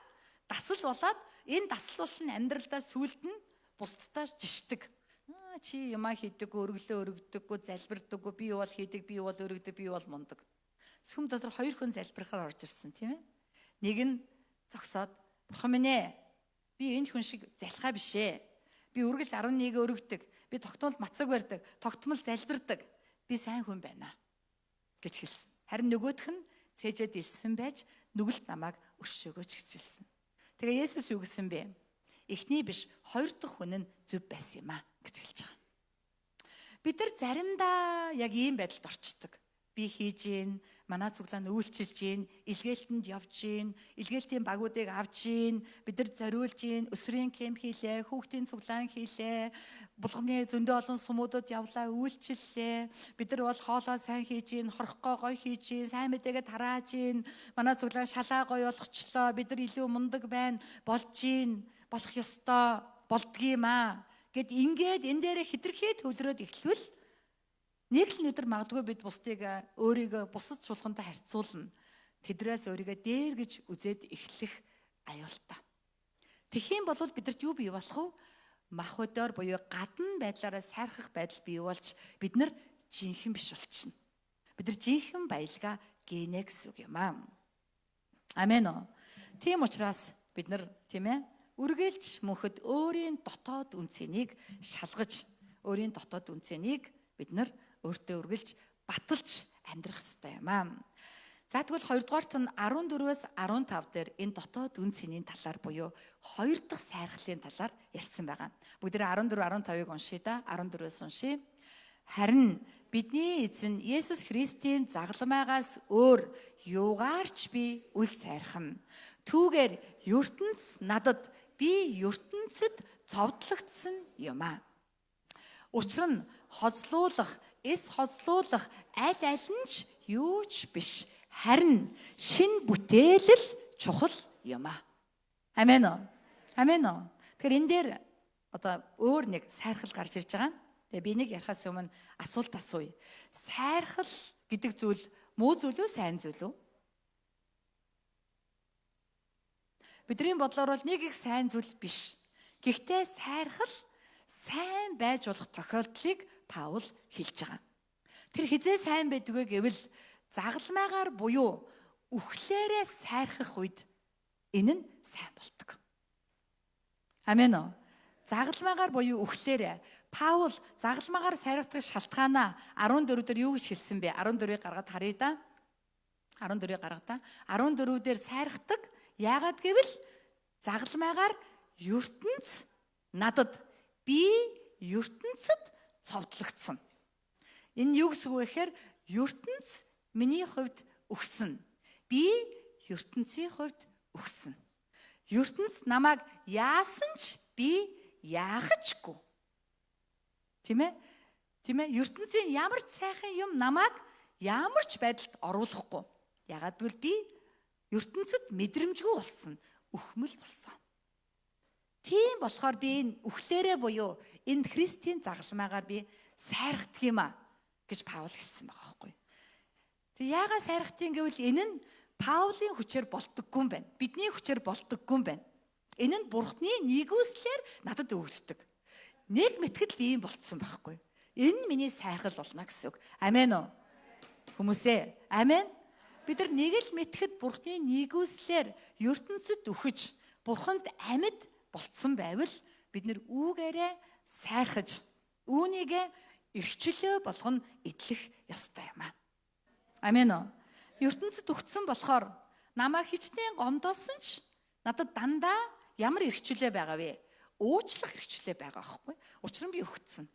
дасал болоод энэ дасал болсон амьдралдаа сүулт нь бусдтай жишдэг. Чи юмаа хийдэггүй, өргөдөггүй, залбирдаггүй, би бол хийдэг, би бол өргөдөг, би бол мундаг. Сүм дотор хоёр хүн залбирахаар орж ирсэн тийм ээ. Нэг нь зогсоод Бурхан минь ээ Би энэ хүн шиг залхаа биш ээ. Би үргэлж 11 өргөдөг. Би тогтмол мацаг барьдаг. Тогтмол залбирдаг. Би сайн хүн байна гэж хэлсэн. Харин нөгөөх нь цээжэд илсэн байж нүгэлт намайг өшөөгөөч гэж хэлсэн. Тэгээ Есүс юу гэсэн бэ? Эхний биш, хоёр дахь хүн нь зөв байсан юм аа гэж хэлж байгаа. Бид нар заримдаа яг ийм байдалд орчдөг. Би хийж гин, манай цуглаан үйлчилж гин, илгээлтэнд явж гин, илгээлтийн багуудыг авж гин, бид нар зориулж гин, өсвөрийн кемп хийлээ, хүүхдийн цуглаан хийлээ, булганы зөндөө олон сумуудад явлаа, үйлчиллээ. Бид нар бол хоолоо сайн хийж гин, хорхогоо гоё хийж гин, сайн мэдээгээ тарааж гин, манай цуглаан шалаа гоё болгочлоо, бид нар илүү мундаг байна, болж гин, болох ёстой, болдгийм аа гэд ингээд энэ дээр хитрхээ төвлөрөөд эхлвэл нэг л өдөр магадгүй бид бусдыг өөрийгөө бусад чуулгантай харьцуулна. Тэдрээс өөрийгөө дээр гэж үзээд эхлэх аюултай. Тэгхийн бол бидэрт юу бий болох вэ? Мах өдөр буюу гадна байдлаараа сайрхах байдал бий болж бид нар жинхэнэ биш болчихно. Бид нар жинхэнэ баялгаа гинэ гэсэн үг юм аа. Амен уу. Тийм учраас бид нар тийм ээ үргэлж мөнхөд өөрийн дотоод үнцнийг шалгаж, өөрийн дотоод үнцнийг бид нар өөртөө үргэлж баталж амьдрах хэрэгтэй юм аа. За тэгвэл 2 дугаарт нь 14-өөс 15 дээр энэ дотоод үн цэнийн талаар буюу 2 дахь сайрхлын талаар ярьсан байгаа. Бүгд 14-15-ыг уншъя да. 14-өөс уншъя. Харин бидний эзэн Есүс Христийн загалмайгаас өөр юугаарч би үл сайрхна. Түүгээр ертөнц надад, би ертөнцөд цовдлогдсон юм аа. Учир нь хоцлуулах, эс хоцлуулах аль нь ч юу ч биш. Харин шин бүтээлэл чухал юм аа. Амен уу? Амен уу? Тэгэхээр энэ дээр одоо өөр нэг сайрхал гарч ирж байгаа. Тэгээ би нэг ярихаас өмнө асуулт асууя. Сайрхал гэдэг зүйл муу зүйл үү, сайн зүйл үү? Бидний бодлоор бол нэг их сайн зүйл биш. Гэхдээ сайрхал сайн байж болох тохиолдлыг Паул хэлж байгаа. Тэр хизээ сайн байдгүй гэвэл загалмайгаар буюу үхлээрээ сайрхах үед энэ нь сайн болдог. Амен уу? Загалмайгаар буюу үхлээрээ Паул загалмайгаар сайрхах шалтгаанаа 14 дээр юу гэж хэлсэн бэ? 14-ийг гаргаад харъя да. 14-ийг гаргадаа. 14 дээр сайрхдаг. Яагаад гэвэл загалмайгаар ертөнц надад, би ертөнцөд цовдлогдсон. Энэ юу гэсэн үг вэ гэхээр ертөнц миний хувьд өгсөн. Би ертөнцийн хувьд өгсөн. ертөнц намайг яасан ч би яахачгүй. Тийм ээ? Тийм ээ? ертөнцийн ямар ч сайхан юм намайг ямар ч байдалд оруулахгүй. Ягаад гэвэл би ертөнцид мэдрэмжгүй болсон, өхмөл болсон. Тийм болохоор би энэ үхлээрээ буюу энэ Христийн загалмайгаар би сайрхдаг юм а гэж Паул хэлсэн байгаа байхгүй. Тэг яагаад сайрхтыг гэвэл энэ нь Паулийн хүчээр болдоггүй юм байна. Бидний хүчээр болдоггүй юм байна. Энэ нь Бурхны нэгүслэр надад өгөгддөг. Нэг мэтгэл би юм болцсон байхгүй. Энэ миний сайрхал болно гэсэн үг. Амен уу? Хүмүүсээ, амен. Бид нар нэг л мэтгэд Бурхны нэгүслэр ертөнцид үхэж, Бурханд амьд болцсон байвал бид нар үүгээрээ сайрхаж, үүнийгээ эрхчлөө болгоно идэх ёстой юм аа. Амен уу? ертөнцид өгцсөн болохоор намайг хичнээн гомдоосон ч надад дандаа ямар эрхчлөө байгаа вэ? Уучлах эрхчлөө байгаа байхгүй. Учир нь би өгцсөн.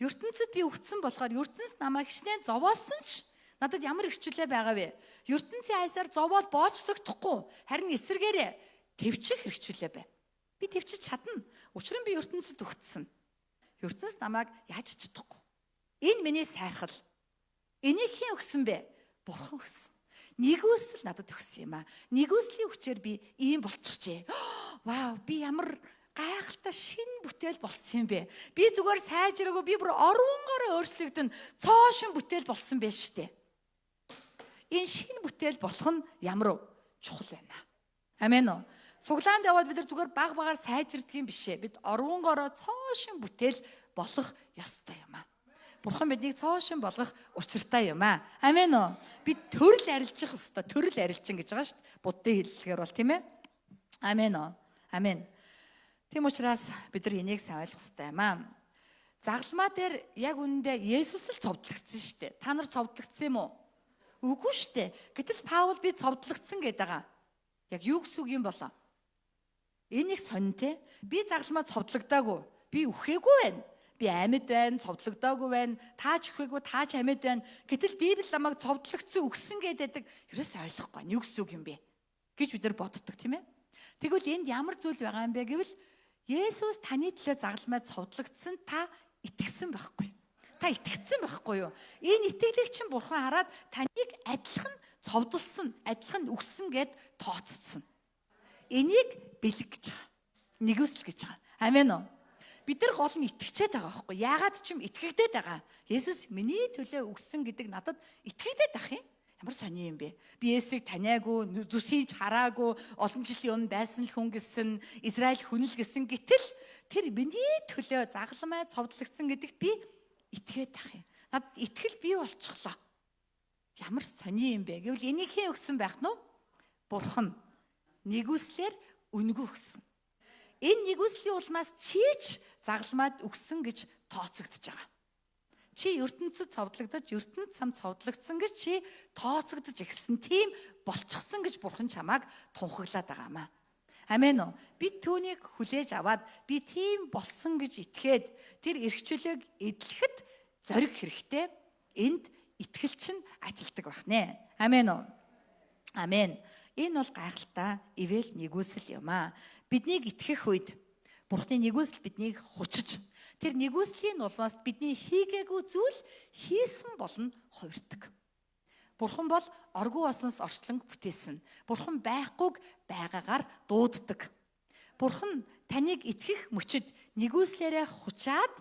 ертөнцид би өгцсөн болохоор ертөнц намайг хичнээн зовоосон ч надад ямар эрхчлөө байгаа вэ? ертөнцийн айсаар зовоод боочдогдохгүй. Харин эсэргээрээ төвчих эрхчлөө байна. Би төвчиж чадна. Учир нь би ертөнцид өгцсөн. ертөнц намайг яаж чадахгүй. Энэ миний сайрхал. Энийг хэн өгсөн бэ? Бурхан өгсөн. Нэгүсэл надад өгсөн юм аа. Нэгүслийн хүчээр би ийм болчихжээ. Вау, би ямар гайхалтай шинэ бүтээл болсон юм бэ? Би зүгээр сайжраагүй, би бүр оронгороо өөрчлөгдөн цоо шин бүтээл болсон байж штэ. Энэ шинэ бүтээл болох нь ямар чухал байна. Амен уу? Суглаанд яваад бид нар зүгээр баг багаар сайжирдаг юм биш ээ. Бид оронгороо цоо шин бүтээл болох ёстой юм аа. Бурхан биднийг цоо шин болгох учиртай юм аа. Амен уу? Бид төрөл арилжих ёстой. Төрөл арилжин гэж байгаа шүү дээ. Буддын хэллэгээр бол тийм ээ. Амен уу? Амен. Тийм учраас бид нар энийг сайн ойлгох хэрэгтэй юм аа. Загалмаа дээр яг үнэндээ Есүс л цовдлогдсон шүү дээ. Та нар цовдлогдсон юм уу? Үгүй шүү дээ. Гэтэл Паул би цовдлогдсон гэдэг байгаа. Яг юу гэсэн үг юм болоо? Энийг сонь те. Би загалмаа цовдлогдоогүй. Би үхээгүй байна. Би амьд байна, цовдлогдоогүй байна. Тааж үхээгүй, тааж амьд байна. Гэтэл Библи намайг цовдлогдсон үгсэн гэдэг ерөөс ойлгохгүй. Юу гэсэн үг юм бэ? Гэж бид нар боддог тийм ээ. Тэгвэл энд ямар зүйл байгаа юм бэ гэвэл Есүс таны төлөө загалмай цовдлогдсон та итгэсэн байхгүй. Та итгэсэн байхгүй юу? Энэ итгэлийг чинь Бурхан хараад таныг адилхан цовдлсон, адилхан үгсэн гэд тооцсон. Энийг бэлэг гэж байгаа. Нэгүсэл гэж байгаа. Амен уу? Бид нар гол нь итгэчээд байгаа байхгүй. Яагаад ч юм итгэгдээд байгаа. Есүс миний төлөө үгсэн гэдэг надад итгэгдээд ах юм. Ямар сони юм бэ? Би Есүсийг таниагүй, зүсийж хараагүй, олон жилийн өмнө байсан л хүн гэсэн, Израиль хүн л гэсэн гэтэл тэр миний төлөө загалмай цовдлогдсон гэдэгт би итгээд ах юм. Надад итгэл бий болчихлоо. Ямар сони юм бэ? Гэвэл энийг хэн өгсөн байх нь вэ? Бурхан. Нэгүслэр үнгүү өгсөн. Энэ нэгүслийн улмаас чийч загалмайд өгсөн гэж тооцогдож байгаа. Чи ертөнцөд цовдлогдож, ертөнд сам цовдлогдсон гэж чи тооцогдож ирсэн. Тийм болчихсон гэж Бурхан чамааг тунхаглаад байгаа маа. Амен уу? Би түүнийг хүлээж аваад би тийм болсон гэж итгээд тэр эрхчлөлөг эдлэхэд зориг хэрэгтэй. Энд итгэл чинь ажилдаг байх нэ. Амен уу? Амен. Энэ бол гайхалтай ивэл нэгүсэл юм аа. Биднийг итгэх үед Бурхны нэгүсэл биднийг хучиж тэр нэгүслийн улмаас бидний хийгээгүй зүйл хийсэн болно хувирдаг. Бурхан бол оргуу осноос орчлон бүтээсэн. Бурхан байхгүйг байгаагаар дууддаг. Бурхан таныг итгэх мөчөд нэгүслээрээ хучаад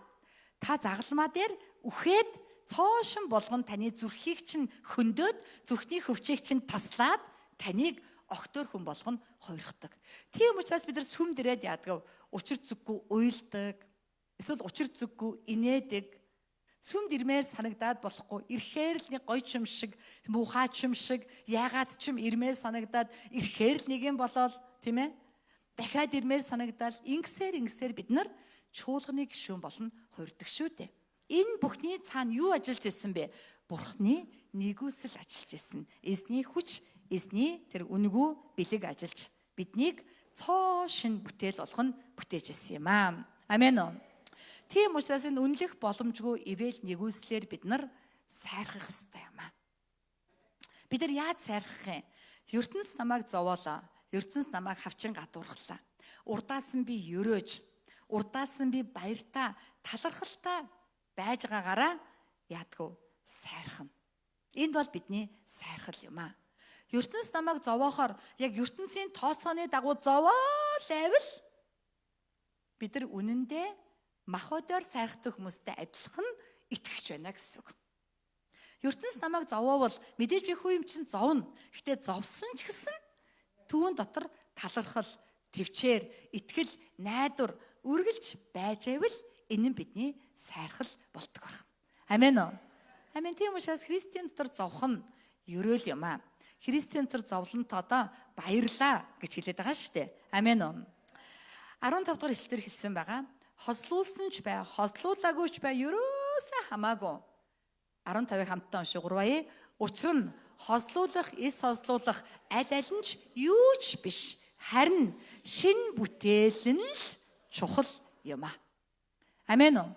та загалмаа дээр үхээд цоошин болгон таны зүрхийг чинь хөндөд, зүрхний хөвчийг чинь таслаад таныг огтөр хүн болгоно хувирхдаг. Тийм учраас бид нар сүм дээрээд яадаг, учир зүггүй уйлдаг, эсвэл учир зүггүй инээдэг, сүмд ирмээр санагдаад болохгүй, ирэхээр л нэг гоё ч юм шиг, муухай ч юм шиг, яагаад ч юм ирмээр санагдаад, ирэхээр л нэг юм болоод, тийм ээ? Дахиад ирмээр санагдаад, ингэсээр бид нар чуулганы гишүүн болон хувирдаг шүү дээ. Энэ бүхний цаана юу ажиллаж исэн бэ? Бурхны нэгүсэл ажиллаж исэн. Эзний хүч, эзний тэр үнгүү бэлэг ажиллаж биднийг цоо шин бүтээл болгоно бүтээж исэн юм аа. Амен уу? Тийм учраас энэ үнэлэх боломжгүй ивэл нэгүслэр бид нар сайрхах ёстой юм аа. Бид нар яаж сайрхах юм? ертөнц намайг зовоолоо. ертөнц намайг хавчин гадуурхлаа. Урдаас нь би өрөөж, урдаас нь би баяртаа, талархалтай байж байгаагаараа яадгүй сайрхна. Энд бол бидний сайрхал юм аа. ертөнц намайг зовоохоор яг ертөнцийн тооцооны дагуу зовоол айвал бид нар үнэндээ махбодоор сайрхдаг хүмүүстэй адилхан итгэж байна гэсэн үг. ертөнц намайг зовоовол мэдээж би хүү юм чинь зовно. Гэтэ зовсон ч гэсэн түүн дотор талархал, төвчээр, итгэл, найдвар үргэлж байж байвал энэ нь бидний сайрхал болдог байна. Амен уу? Амен. Тийм учраас Христийн дотор зовх нь ерөөл юм аа. Христийн дотор зовлонт одоо баярлаа гэж хэлээд байгаа шүү дээ. Амен уу? 15 дугаар ишлэлээр хэлсэн байгаа. Хослуулсан ч бай, хослуулаагүй ч бай, ерөөсөө хамаагүй. 15-ыг хамтдаа уншиг 3 бая. Учир нь хослуулах, эс хослуулах аль нь ч юу ч биш. Харин шин бүтээл нь л чухал юм аа. Амен уу?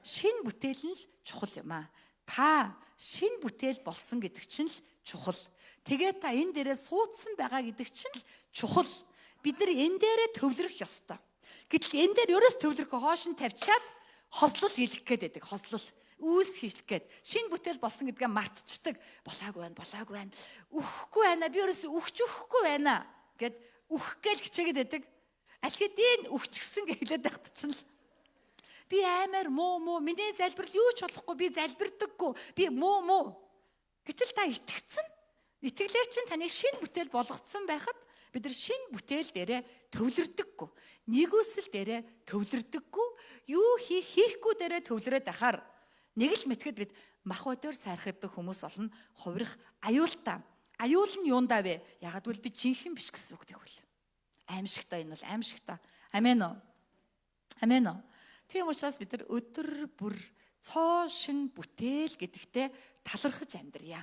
Шин бүтээл нь л чухал юм аа. Та шин бүтээл болсон гэдэг чинь л чухал. Тэгээд та энэ дээрээ суудсан байгаа гэдэг чинь л чухал. Бид нар энэ дээрээ төвлөрөх ёстой. Гэтэл энэ дээр ерөөс төвлөрөх хоош нь тавьчаад хослол хийх гээд байдаг. Хослол үүс хийх гээд шин бүтээл болсон гэдгээ мартчихдаг. Болоогүй байна. Үхэхгүй байна. Би ерөөс үхчихгүй байна гэд үхэх гээл хичээгээд байдаг. Аль хэдийн үхчихсэн гэхлээд багт чинь л би аймаар муу миний залбирал юу ч болохгүй, би залбирдаггүй, би муу гэтэл та итгэцэн. Итгэлээр чинь таныг шин бүтээл болгоцсон байхад бид нар шин бүтээл дээрээ төвлөрдөггүй. Нэгүсэл дээрээ төвлөрдөггүй. Юу хийхгүй дээрээ төвлөрөөд ахаар нэг л мэтгэд бид махбодоор сайрхдаг хүмүүс болно. Хувирах аюултай. Аюул нь юундаа вэ? Ягаад гэвэл би жинхэнэ биш гэсэн үг тэгвэл. Аимшигтай энэ бол аимшигтай. Амен уу? Амен уу? Тийм учраас бид нар өдөр бүр цоо шин бүтээл гэдэгтээ талархаж амьдрья.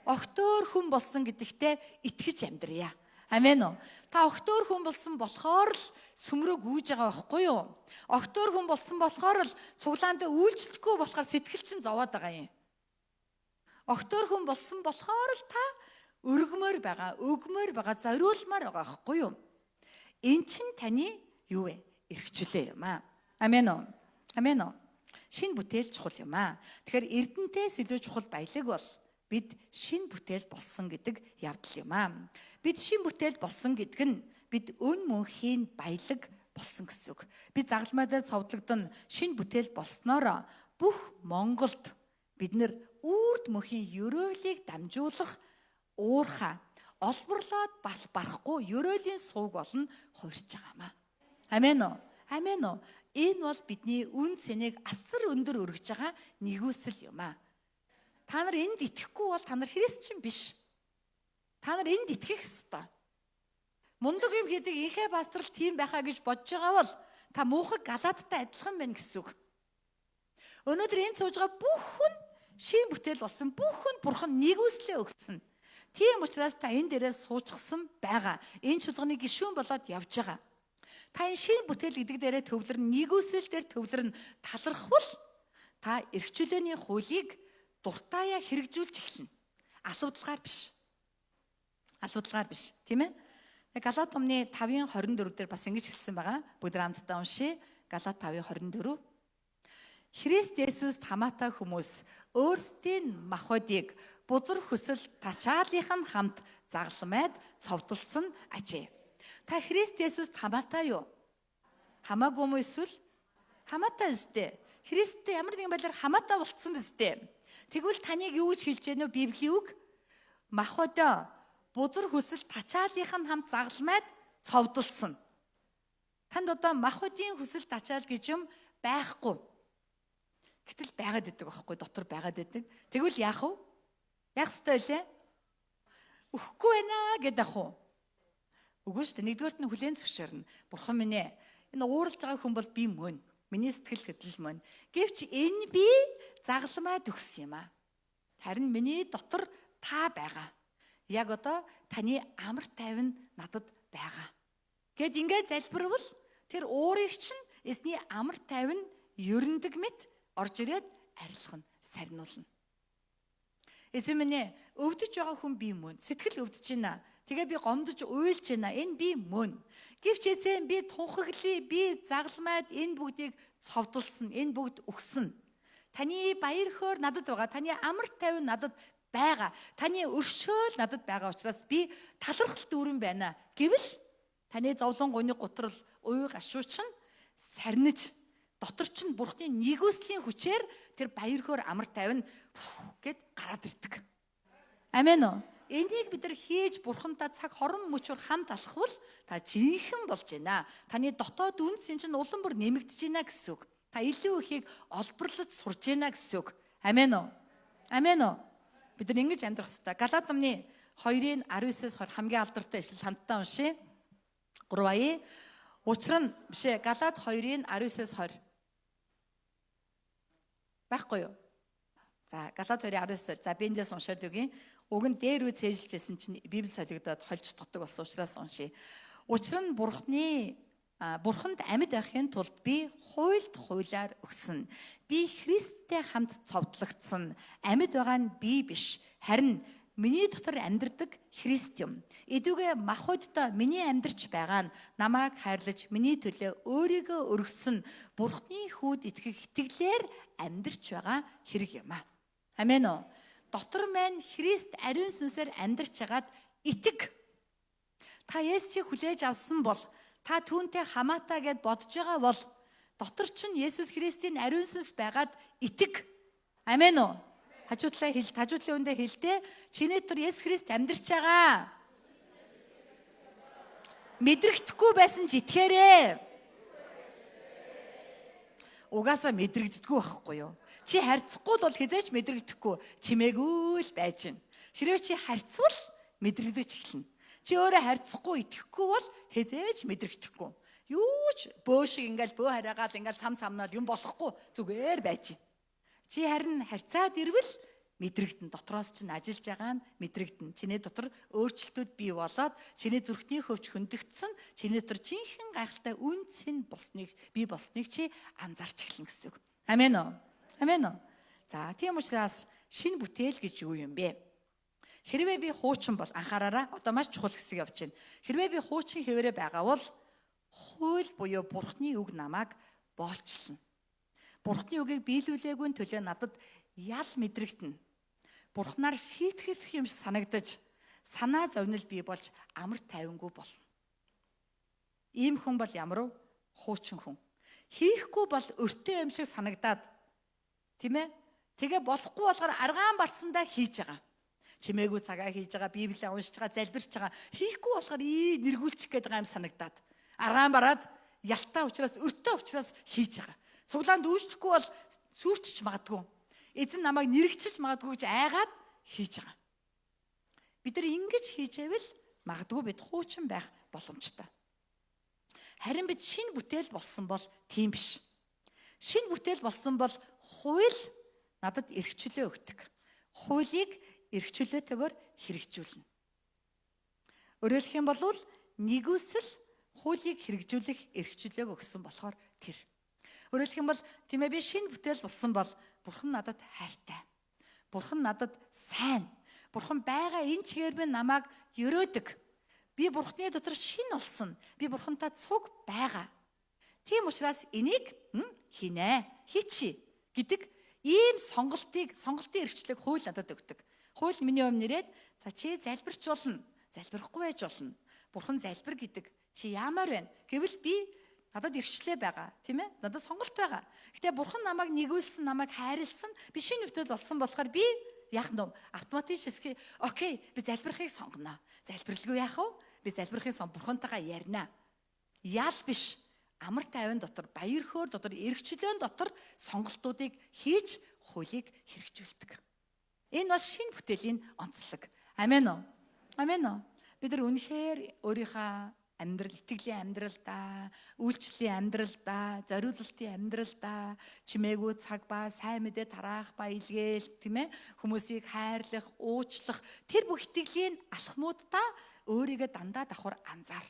Огтөөр хүн болсон гэдэгтээ итгэж амьдрья. Амен уу? Та огтөөр хүн болсон болохоор л сүмрөө гүйж байгаа байхгүй юу? Огтөөр хүн болсон болохоор л цуглаанд үйлчлэхгүй болохоор сэтгэл чинь зовоод байгаа юм. Огтөөр хүн болсон болохоор л та өргмөр байгаа, өгмөр байгаа, зориулмаар байгаа байхгүй юу? Эн чинь таны юу вэ? Эрхчлээ юм аа. Амен уу? Амен уу? Шинэ бүтээл чухал юм аа. Тэгэхээр эрдэнтээс илүү чухал баялаг бол бид шинэ бүтээл болсон гэдэг явдал юм аа. Бид шинэ бүтээл болсон гэдэг нь бид өн мөнхийн баялаг болсон гэсэн үг. Бид загалмай дээр цовдлогдсон шинэ бүтээл болсноор бүх Монголд бид нэр үрд мөнхийн ерөөлийг дамжуулах уурхаа олборлоод барахгүй ерөөлийн сууг болно хуурч байгаамаа. Амен уу? Амен уу? Энэ бол бидний үн цэнийг асар өндөр өргөж байгаа нэгүсэл юм аа. Та нар энд итгэхгүй бол та нар христчин биш. Та нар энд итгэх ёстой. Мундаг юм хийдэг ихэ пасторл тийм байхаа гэж бодож байгаа бол та муухай галаадтай адилхан байна гэсэн үг. Өнөөдөр энд сууж байгаа бүх хүн шин бүтээл болсон. Бүх хүн бурхан нэгүслээ өгсөн. Тийм учраас та энэ дээрээ суучихсан байгаа. Энэ чуулганы гишүүн болоод явж байгаа. Та энэ шин бүтээл гэдэг дээрээ төвлөрн нэгүсэл дээр төвлөрн талархвал та эрхчлөөний хуулийг дуртаяа хэрэгжүүлж эхэлнэ. Асуудалгаар биш. Асуудалгаар биш, тийм ээ? Галаат номны 5:24 дээр бас ингэж хэлсэн байгаа. Бүгд хамтдаа уншъя. Галаат 5:24. Христ Есүст хамаатай хүмүүс өөрсдийн махбодыг бузар хүсэл тачаалынхан хамт загламайд цовдлсон ажээ. Та Христ Есүст хамаатай юу? Хамаагүй юм эсвэл хамаатай өстэй. Христтэй ямар нэгэн байдлаар хамаатай болцсон биз дээ. Тэгвэл таныг юу гэж хэлж гэнэ вэ? Библийн үг махбодоо бузар хүсэл тачаалынхан хамт загламайд цовдлсон. Танд одоо махбодын хүсэл тачаал гэж юм байхгүй. Гэтэл байгаад идэг байхгүй, дотор байгаад идэг. Тэгвэл яах вэ? Яах ёстой лээ? Өхгүй байна гэдэг ах уу? Үгүй шүү дээ. Нэгдүгээрт нь хүлээн зөвшөөрнө. Бурхан минь ээ, энэ ууралж байгаа хүн бол би мөн. Миний сэтгэл хөдлөл мөн. Гэвч энэ би загламайд өгсөн юм аа. Харин миний дотор та байгаа. Яг одоо таны амар тайван надад байгаа. Гэт ингээд залбирвал тэр уурыг чинь эсний амар тайван ерөндөг мэт орж ирээд арилгах нь сарниулна. Эзэн минь ээ, өвдөж байгаа хүн би мөн. Сэтгэл өвдөж байна. Тэгээ би гомдож уйлж байна. Энэ би мөн. Гэвч эзэн би тунхаглая, би загламайд энэ бүгдийг цовдлсон, энэ бүгд өгсөн. Таны баяр хөөр надад байгаа. Таны амар тайван надад байгаа. Таны өршөөл надад байгаа учраас би талархал дүүрэн байна. Гэвл таны зовлон гуйны гутрал уй гашууч нь сарниж дотор чинь бурхны нэгүслийн хүчээр тэр баяр хөөр амар тайван гэд гараад ирдэг. Амен уу? Энийг бид нар хийж бурхантай цаг хорон мөчөр хамт алхвал та жинхэнэ болж байна. Таны дотоод үнцэн чинь улам бүр нэмэгдэж байна гэсэн үг. Та илүү ихийг олборлож сурж байна гэсэн үг. Амен уу? Амен уу? Бид нар ингэж амьдрах хэрэгтэй. Галаат номны 2:19-с 20 хамгийн алдартай ишлэл хамтдаа уншъя. 3 Учир нь бишээ Галаат 2:19-с 20 байхгүй юу? За Галаат 2:19-с за би эндээс уншаад өгье. Уг нь дээр үе цээжилжсэн чинь Библи солигдоод хольж утгадаг болсон учраас уншъя. Учир нь Бурханд амьд байхын тулд би хуйлд хуйлаар өгсөн. Би Христтэй хамт цовдлогдсон. Амьд байгаа нь би биш. Харин миний дотор амьдардаг Христ юм. Эдүгээ махбодтой миний амьдарч байгаа нь намайг хайрлаж миний төлөө өөрийгөө өргөсөн Бурхны хүүд итгэх итгэлээр амьдарч байгаа хэрэг юм аа. Амен уу? Дотор маань Христ ариун сүнсээр амьдарч хагаад итэг. Та Есүсийг хүлээж авсан бол та түүнтэй хамаатай гэд бодож байгаа бол дотор чинь Есүс Христийн ариун сүнс байгаад итэг. Амен уу? Хажуудлаа үндэ хэлдэ. Чиний дотор Есүс Христ амьдарч байгаа. Мэдрэгдэхгүй байсан ч итгээрэй. Угаасаа мэдрэгддэггүй байхгүй юу? Чи харьцахгүй бол хизээч мэдрэгдэхгүй чимээгүй л байж гин. Хэрвээ чи харьцвал мэдрэгдэж эхэлнэ. Чи өөрөө харьцахгүй итгэхгүй бол хязээж мэдрэгдэхгүй. Юу ч бөө шиг ингээл бөө хараагаал ингээл цамнаал юм болохгүй зүгээр байж гин. Чи харин харьцаад ирвэл мэдрэгдэн дотроос чинь ажиллаж байгаа нь мэдрэгдэн. Чиний дотор өөрчлөлтүүд бий болоод чиний зүрхний хөвч хөндөгдсөн, чиний дотор жинхэнэ гайхалтай үнцэн болсныг бий болсныг чи анзаарч эхлэн гэсэн үг. Амен уу? Амен уу? За тийм учраас шинэ бүтээл гэж юу юм бэ? Хэрвээ би хуучин бол анхаараараа одоо маш чухал хэсэг явж байна. Хэрвээ би хуучин хэвээрээ байгаа бол хууль буюу Бурхны үг намайг боолчлно. Бурхны үгийг биелүүлээгүй төлөө надад ял мэдрэгдэнэ. Бурхнаар шийтгэх юм санагдаж санаа зовнил бий болж амар тайвангүй болно. Ийм хүн бол ямар вэ? Хуучин хүн. Хийхгүй бол өртөө юм шиг санагдаад тийм ээ? Тэгээ болохгүй болохоор аргаан барсандаа хийж байгаа. Чимээгүй цагаа хийж байгаа, Библийг уншиж байгаа, залбирч байгаа. Хийхгүй болохоор нэргүүлчих гээд байгаа юм санагдаад. Аргаан бараад ялтаа учраас өртөө учраас хийж байгаа. Цуглаанд үүсчихгүй бол сүрчж магадгүй. Эзэн намайг нэрэгчиж магадгүй гэж айгаад хийж байгаа. Бид нар ингэж хийжээвэл магадгүй бид хуучин байх боломжтой. Харин бид шинэ бүтээл болсон бол тийм биш. Шинэ бүтээл болсон бол хууль надад эрхчлөө өгдөг. Хуулийг эрхчлөөтэйгээр хэрэгжүүлнэ. Өөрөөр хэлэх юм бол нэгүсэл хуулийг хэрэгжүүлэх эрхчлөөг өгсөн болохоор тэр. Өөрөөр хэлэх юм бол тийм ээ би шинэ бүтээл болсон бол Бурхан надад хайртай. Бурхан надад сайн. Бурхан байгаа энэ чигээр би намайг өрөөдөг. Би Бурханы дотор шинэ болсон. Би Бурхантай цуг байгаа. Тийм учраас энийг хийнэ, хийчи гэдэг ийм сонголтын эрхчлэг хууль надад өгдөг. Хууль миний өмнө нэрээд за чи залбирч болно, залбирахгүй байж болно. Бурхан залбир гэдэг чи яамаар байна гэвэл би надад эрхчлээ байгаа, тийм ээ? Надад сонголт байгаа. Гэтэ Бурхан намайг нэгүүлсэн, намайг хайрлсан, би шинэ бүтээл болсон болохоор би яах нь автоматически окей, би залбирахыг сонгоно. Залбирлгүй яах вэ? Би залбирахыг Бурхантайгаа ярина. Яал биш. Амар тайван дотор, баяр хөөр дотор, эрхчлөөн дотор сонголтуудыг хийж хуулийг хэрэгжүүлдэг. Энэ бол шинэ бүтээлийн онцлог. Амен уу? Амен уу? Бид нар үнэхээр өөрийнхөө амьдрал, итгэлийн амьдралдаа, үйлчлэлийн амьдралдаа, зориулалтын амьдралдаа чимээгүй цаг ба сайн мэдээ тараах ба илгээл, тийм ээ? Хүмүүсийг хайрлах, уучлах тэр бүх итгэлийн алхмуудаа өөрийгөө дандаа давхар анзаар.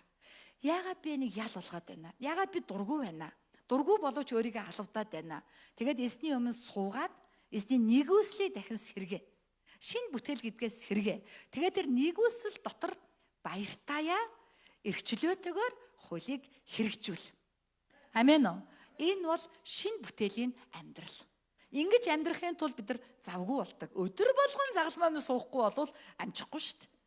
Яагаад би энийг ял болгоод байна? Яагаад би дургүй байна? Дургүй боловч өөрийгөө халавдаад байна. Тэгээд эзний өмнө суугаад эзний нэгүслийг дахин сэргээ. Шинэ бүтээл гэдгээс сэргээ. Тэгээд тэр нэгүсэл дотор баяртаая эрхчлөөтэйгээр хуулийг хэрэгжүүл. Амен уу? Энэ бол шинэ бүтээлийн амьдрал. Ингэж амьдрахын тулд бид нар завгүй болдог. Өдөр болгон загалмай суухгүй болвол амжихгүй шүү дээ.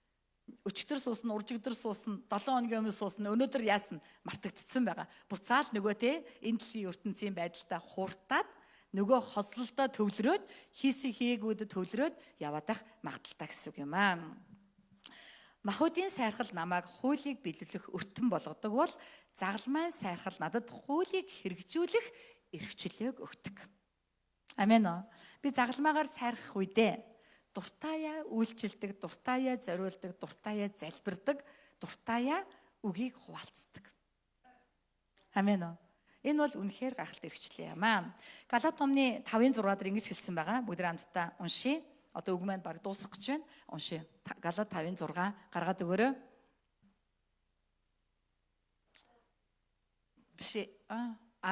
Өчигдөр суусна, уржигдөр суусна, 7 хоногийн өмнө суусна, өнөөдөр яасна мартагдсан байгаа. Буцаал нөгөө те энэ дэлхийн ертөнцийн байдалтай хууртаад нөгөө хослолдоо төвлөрөөд хийсэн хийгүүдэд төвлөрөөд яваад байх магадaltaй гэсэн үг юм аа. Махуудын сайрхал намайг хуулийг биелүүлэх өртөн болгодог бол загалмайн сайрхал надад хуулийг хэрэгжүүлэх эрхчлөөг өгдөг. Амен уу? Би загалмаагаар сайрхах үедээ дуртаяа үйлчилдэг, дуртаяа зориулдаг, дуртаяа залбирдаг, дуртаяа үгийг хуваалцдаг. Амен уу? Энэ бол үнэхээр гайхалтай эрхчлээ юм аа. Галаат номны 5:6 дээр ингэж хэлсэн байгаа. Бүгд хамтдаа уншия. Одоо үг маань баг дуусах гэж байна. Уншия. Галаат 5:6 гаргаад өгөөрэй. Биш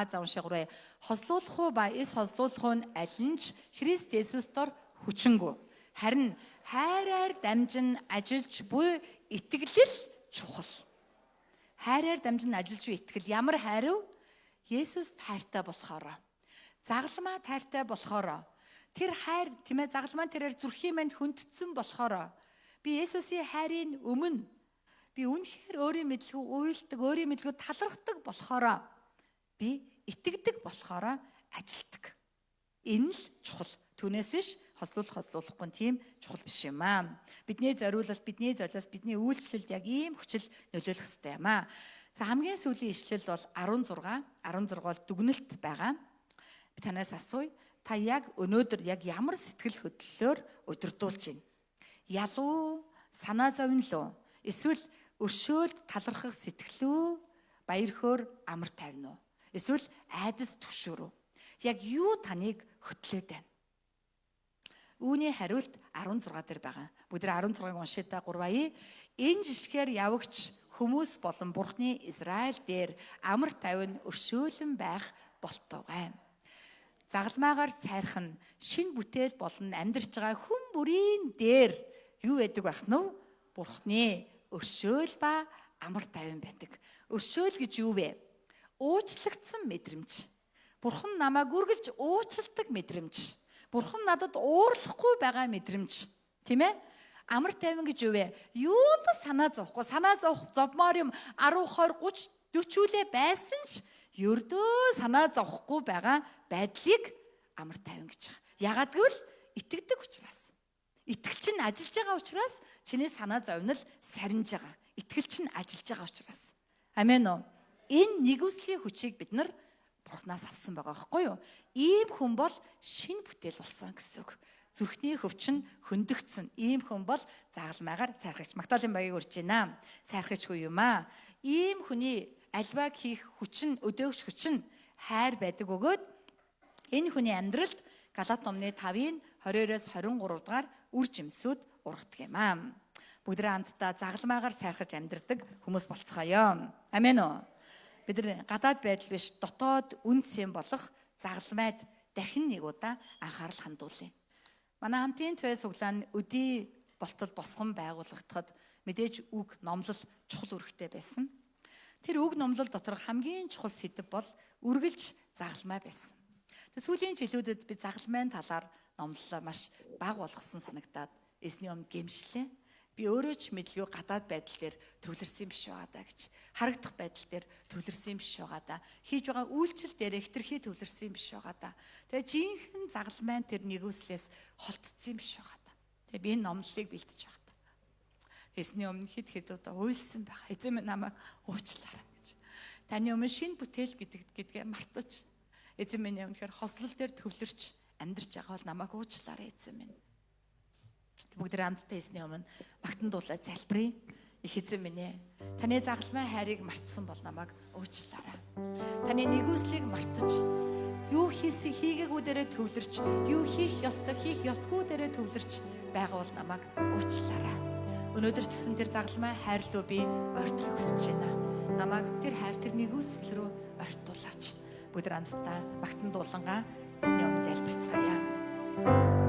за уншигураа. Хослуулах уу ба эс хослуулах нь аль нь ч Христ Есүстээр хүчингүй. Харин хайраар дамжин ажиллаж буй итгэл чухал. Хайраар дамжин ажиллаж буй итгэл ямар хайр вэ? Есүс тайртай болохоор. Загалмаа тайртай болохоор. Тэр хайр тийм ээ загалмаа тэрээр зүрхийн манд хөндсөн болохоор би Есүсийн хайрын өмнө би үнэхээр өөрийн мэдлэг уйлдаг, өөрийн мэдлэг талархдаг болохоор би итгэдэг болохоор ажилтдаг. Энэ л чухал. Түүнээс биш хослуулахгүй тийм чухал биш юм аа. Бидний зориулалт, бидний золиос, бидний үйлчлэлд яг ийм хүчил нөлөөлөх хэрэгтэй юм аа. За хамгийн сүүлийн ишлэл бол 16 бол дүгнэлт байгаа. Би танаас асууя. Та яг өнөөдөр яг ямар сэтгэл хөдлөлөөр удирдуулж байна? Ялуу, санаа зовнилоо, эсвэл өршөөлд талархах сэтгэлүү, баяр хөөр амар тайван уу? Эсвэл айдас түгшүүр үү? Яг юу таныг хөтлөөд байна? Үүний хариулт 16 дээр байгаа. Бүгд 16-ыг уншиж та 3 ая. Энэ жишгээр явагч хүмүүс болон Бурхны Израиль дээр амар тайван өршөөлөн байх болтугай. Загалмаагаар сайрхан шин бүтээл болон амьдарч байгаа хүн бүрийн дээр юу байдаг байх нь вэ? Бурхны өршөөл ба амар тайван байдаг. Өршөөл гэж юу вэ? Уучлагдсан мэдрэмж. Бурхан намайг үргэлж уучладаг мэдрэмж. Бурхан надад уурлахгүй байгаа мэдрэмж. Тийм ээ? Амар тайван гэж юу вэ? Юунд санаа зовхгүй, санаа зовмоор юм 10, 20, 30, 40 үлээ байсан ч ердөө санаа зовхгүй байгаа байдлыг амар тайван гэж байгаа. Ягаад гэвэл итгэдэг учраас. Итгэл чинь ажиллаж байгаа учраас чиний санаа зовнил сарниж байгаа. Итгэл чинь ажиллаж байгаа учраас. Амен уу? Энэ нэгүслийн хүчийг бид нар Бурханаас авсан байгаа байхгүй юу? Ийм хүн бол шинэ бүтээл болсон гэсэн үг. Зүрхний хөвчин хөндөгцсөн. Ийм хүн бол загалмайгаар сайрхагч. Магдалины багийг урьж байна. Сайрхагчгүй юм аа. Ийм хүний альваг хийх хүчин, өдөөгч хүчин хайр байдаг өгөөд энэ хүний амьдралд Галаат номны 5-ын 22-оос 23 дугаар үр жимсүүд ургадаг юм аа. Бүгд хамтдаа загалмайгаар сайрхаж амьдрдаг хүмүүс болцгоё. Амен уу? Бид нар гадаад байдал биш, дотоод үнцэн болох загалмайд дахин нэг удаа анхаарал хандуулъя. Манай хамтын твэ суглаан өдий болтол босгон байгуулагдахад мэдээж үг номлол чухал үүрэгтэй байсан. Тэр үг номлол доторх хамгийн чухал сэдэв бол үргэлж загалмай байсан. Тэс сүүлийн жилүүдэд би загалмайн талаар номлолоо маш бага болгосон санагдаад эзний өмнө гэмшлээ. Би өөрөө ч мэдлгүй гадаад байдал дээр төвлөрсөн юм биш байгаа даа гэж. Харагдах байдал дээр төвлөрсөн юм биш байгаа даа. Хийж байгаа үйлчлэл дээр хэтэрхий төвлөрсөн юм биш байгаа даа. Тэгээ жинхэнэ загалмайн тэр нэгүслээс холтцсон юм биш байгаа даа. Тэгээ би энэ номлолыг бэлтэж байгаа даа. Эзний өмнө хэд удаа уйлсан байх. Эзэн минь намайг уучлаарай гэж. Таны өмнө шинэ бүтээл гэдгээ мартаж. Эзэн минь үнэхээр хослол дээр төвлөрч амьдарч байгаа бол намайг уучлаарай эзэн минь. Бүгд хамтдаа эзний өмнө магтан дуулаад залбирая. Их эзэн минь ээ. Таны загалмай хайрыг мартсан бол намайг уучлаарай. Таны нэгүслийг мартаж, юу хийсэн хийгээгүй дээрээ төвлөрч, юу хийх ёсгүй дээрээ төвлөрч байгаа бол намайг уучлаарай. Өнөөдөр ч гэсэн тэр загалмай хайр руу би ойртохыг хүсэж байна. Намайг тэр хайр, тэр нэгүсэл рүү ойртуулаач. Бүгд хамтдаа магтан дуулангаа эзний өмнө залбирцгаая.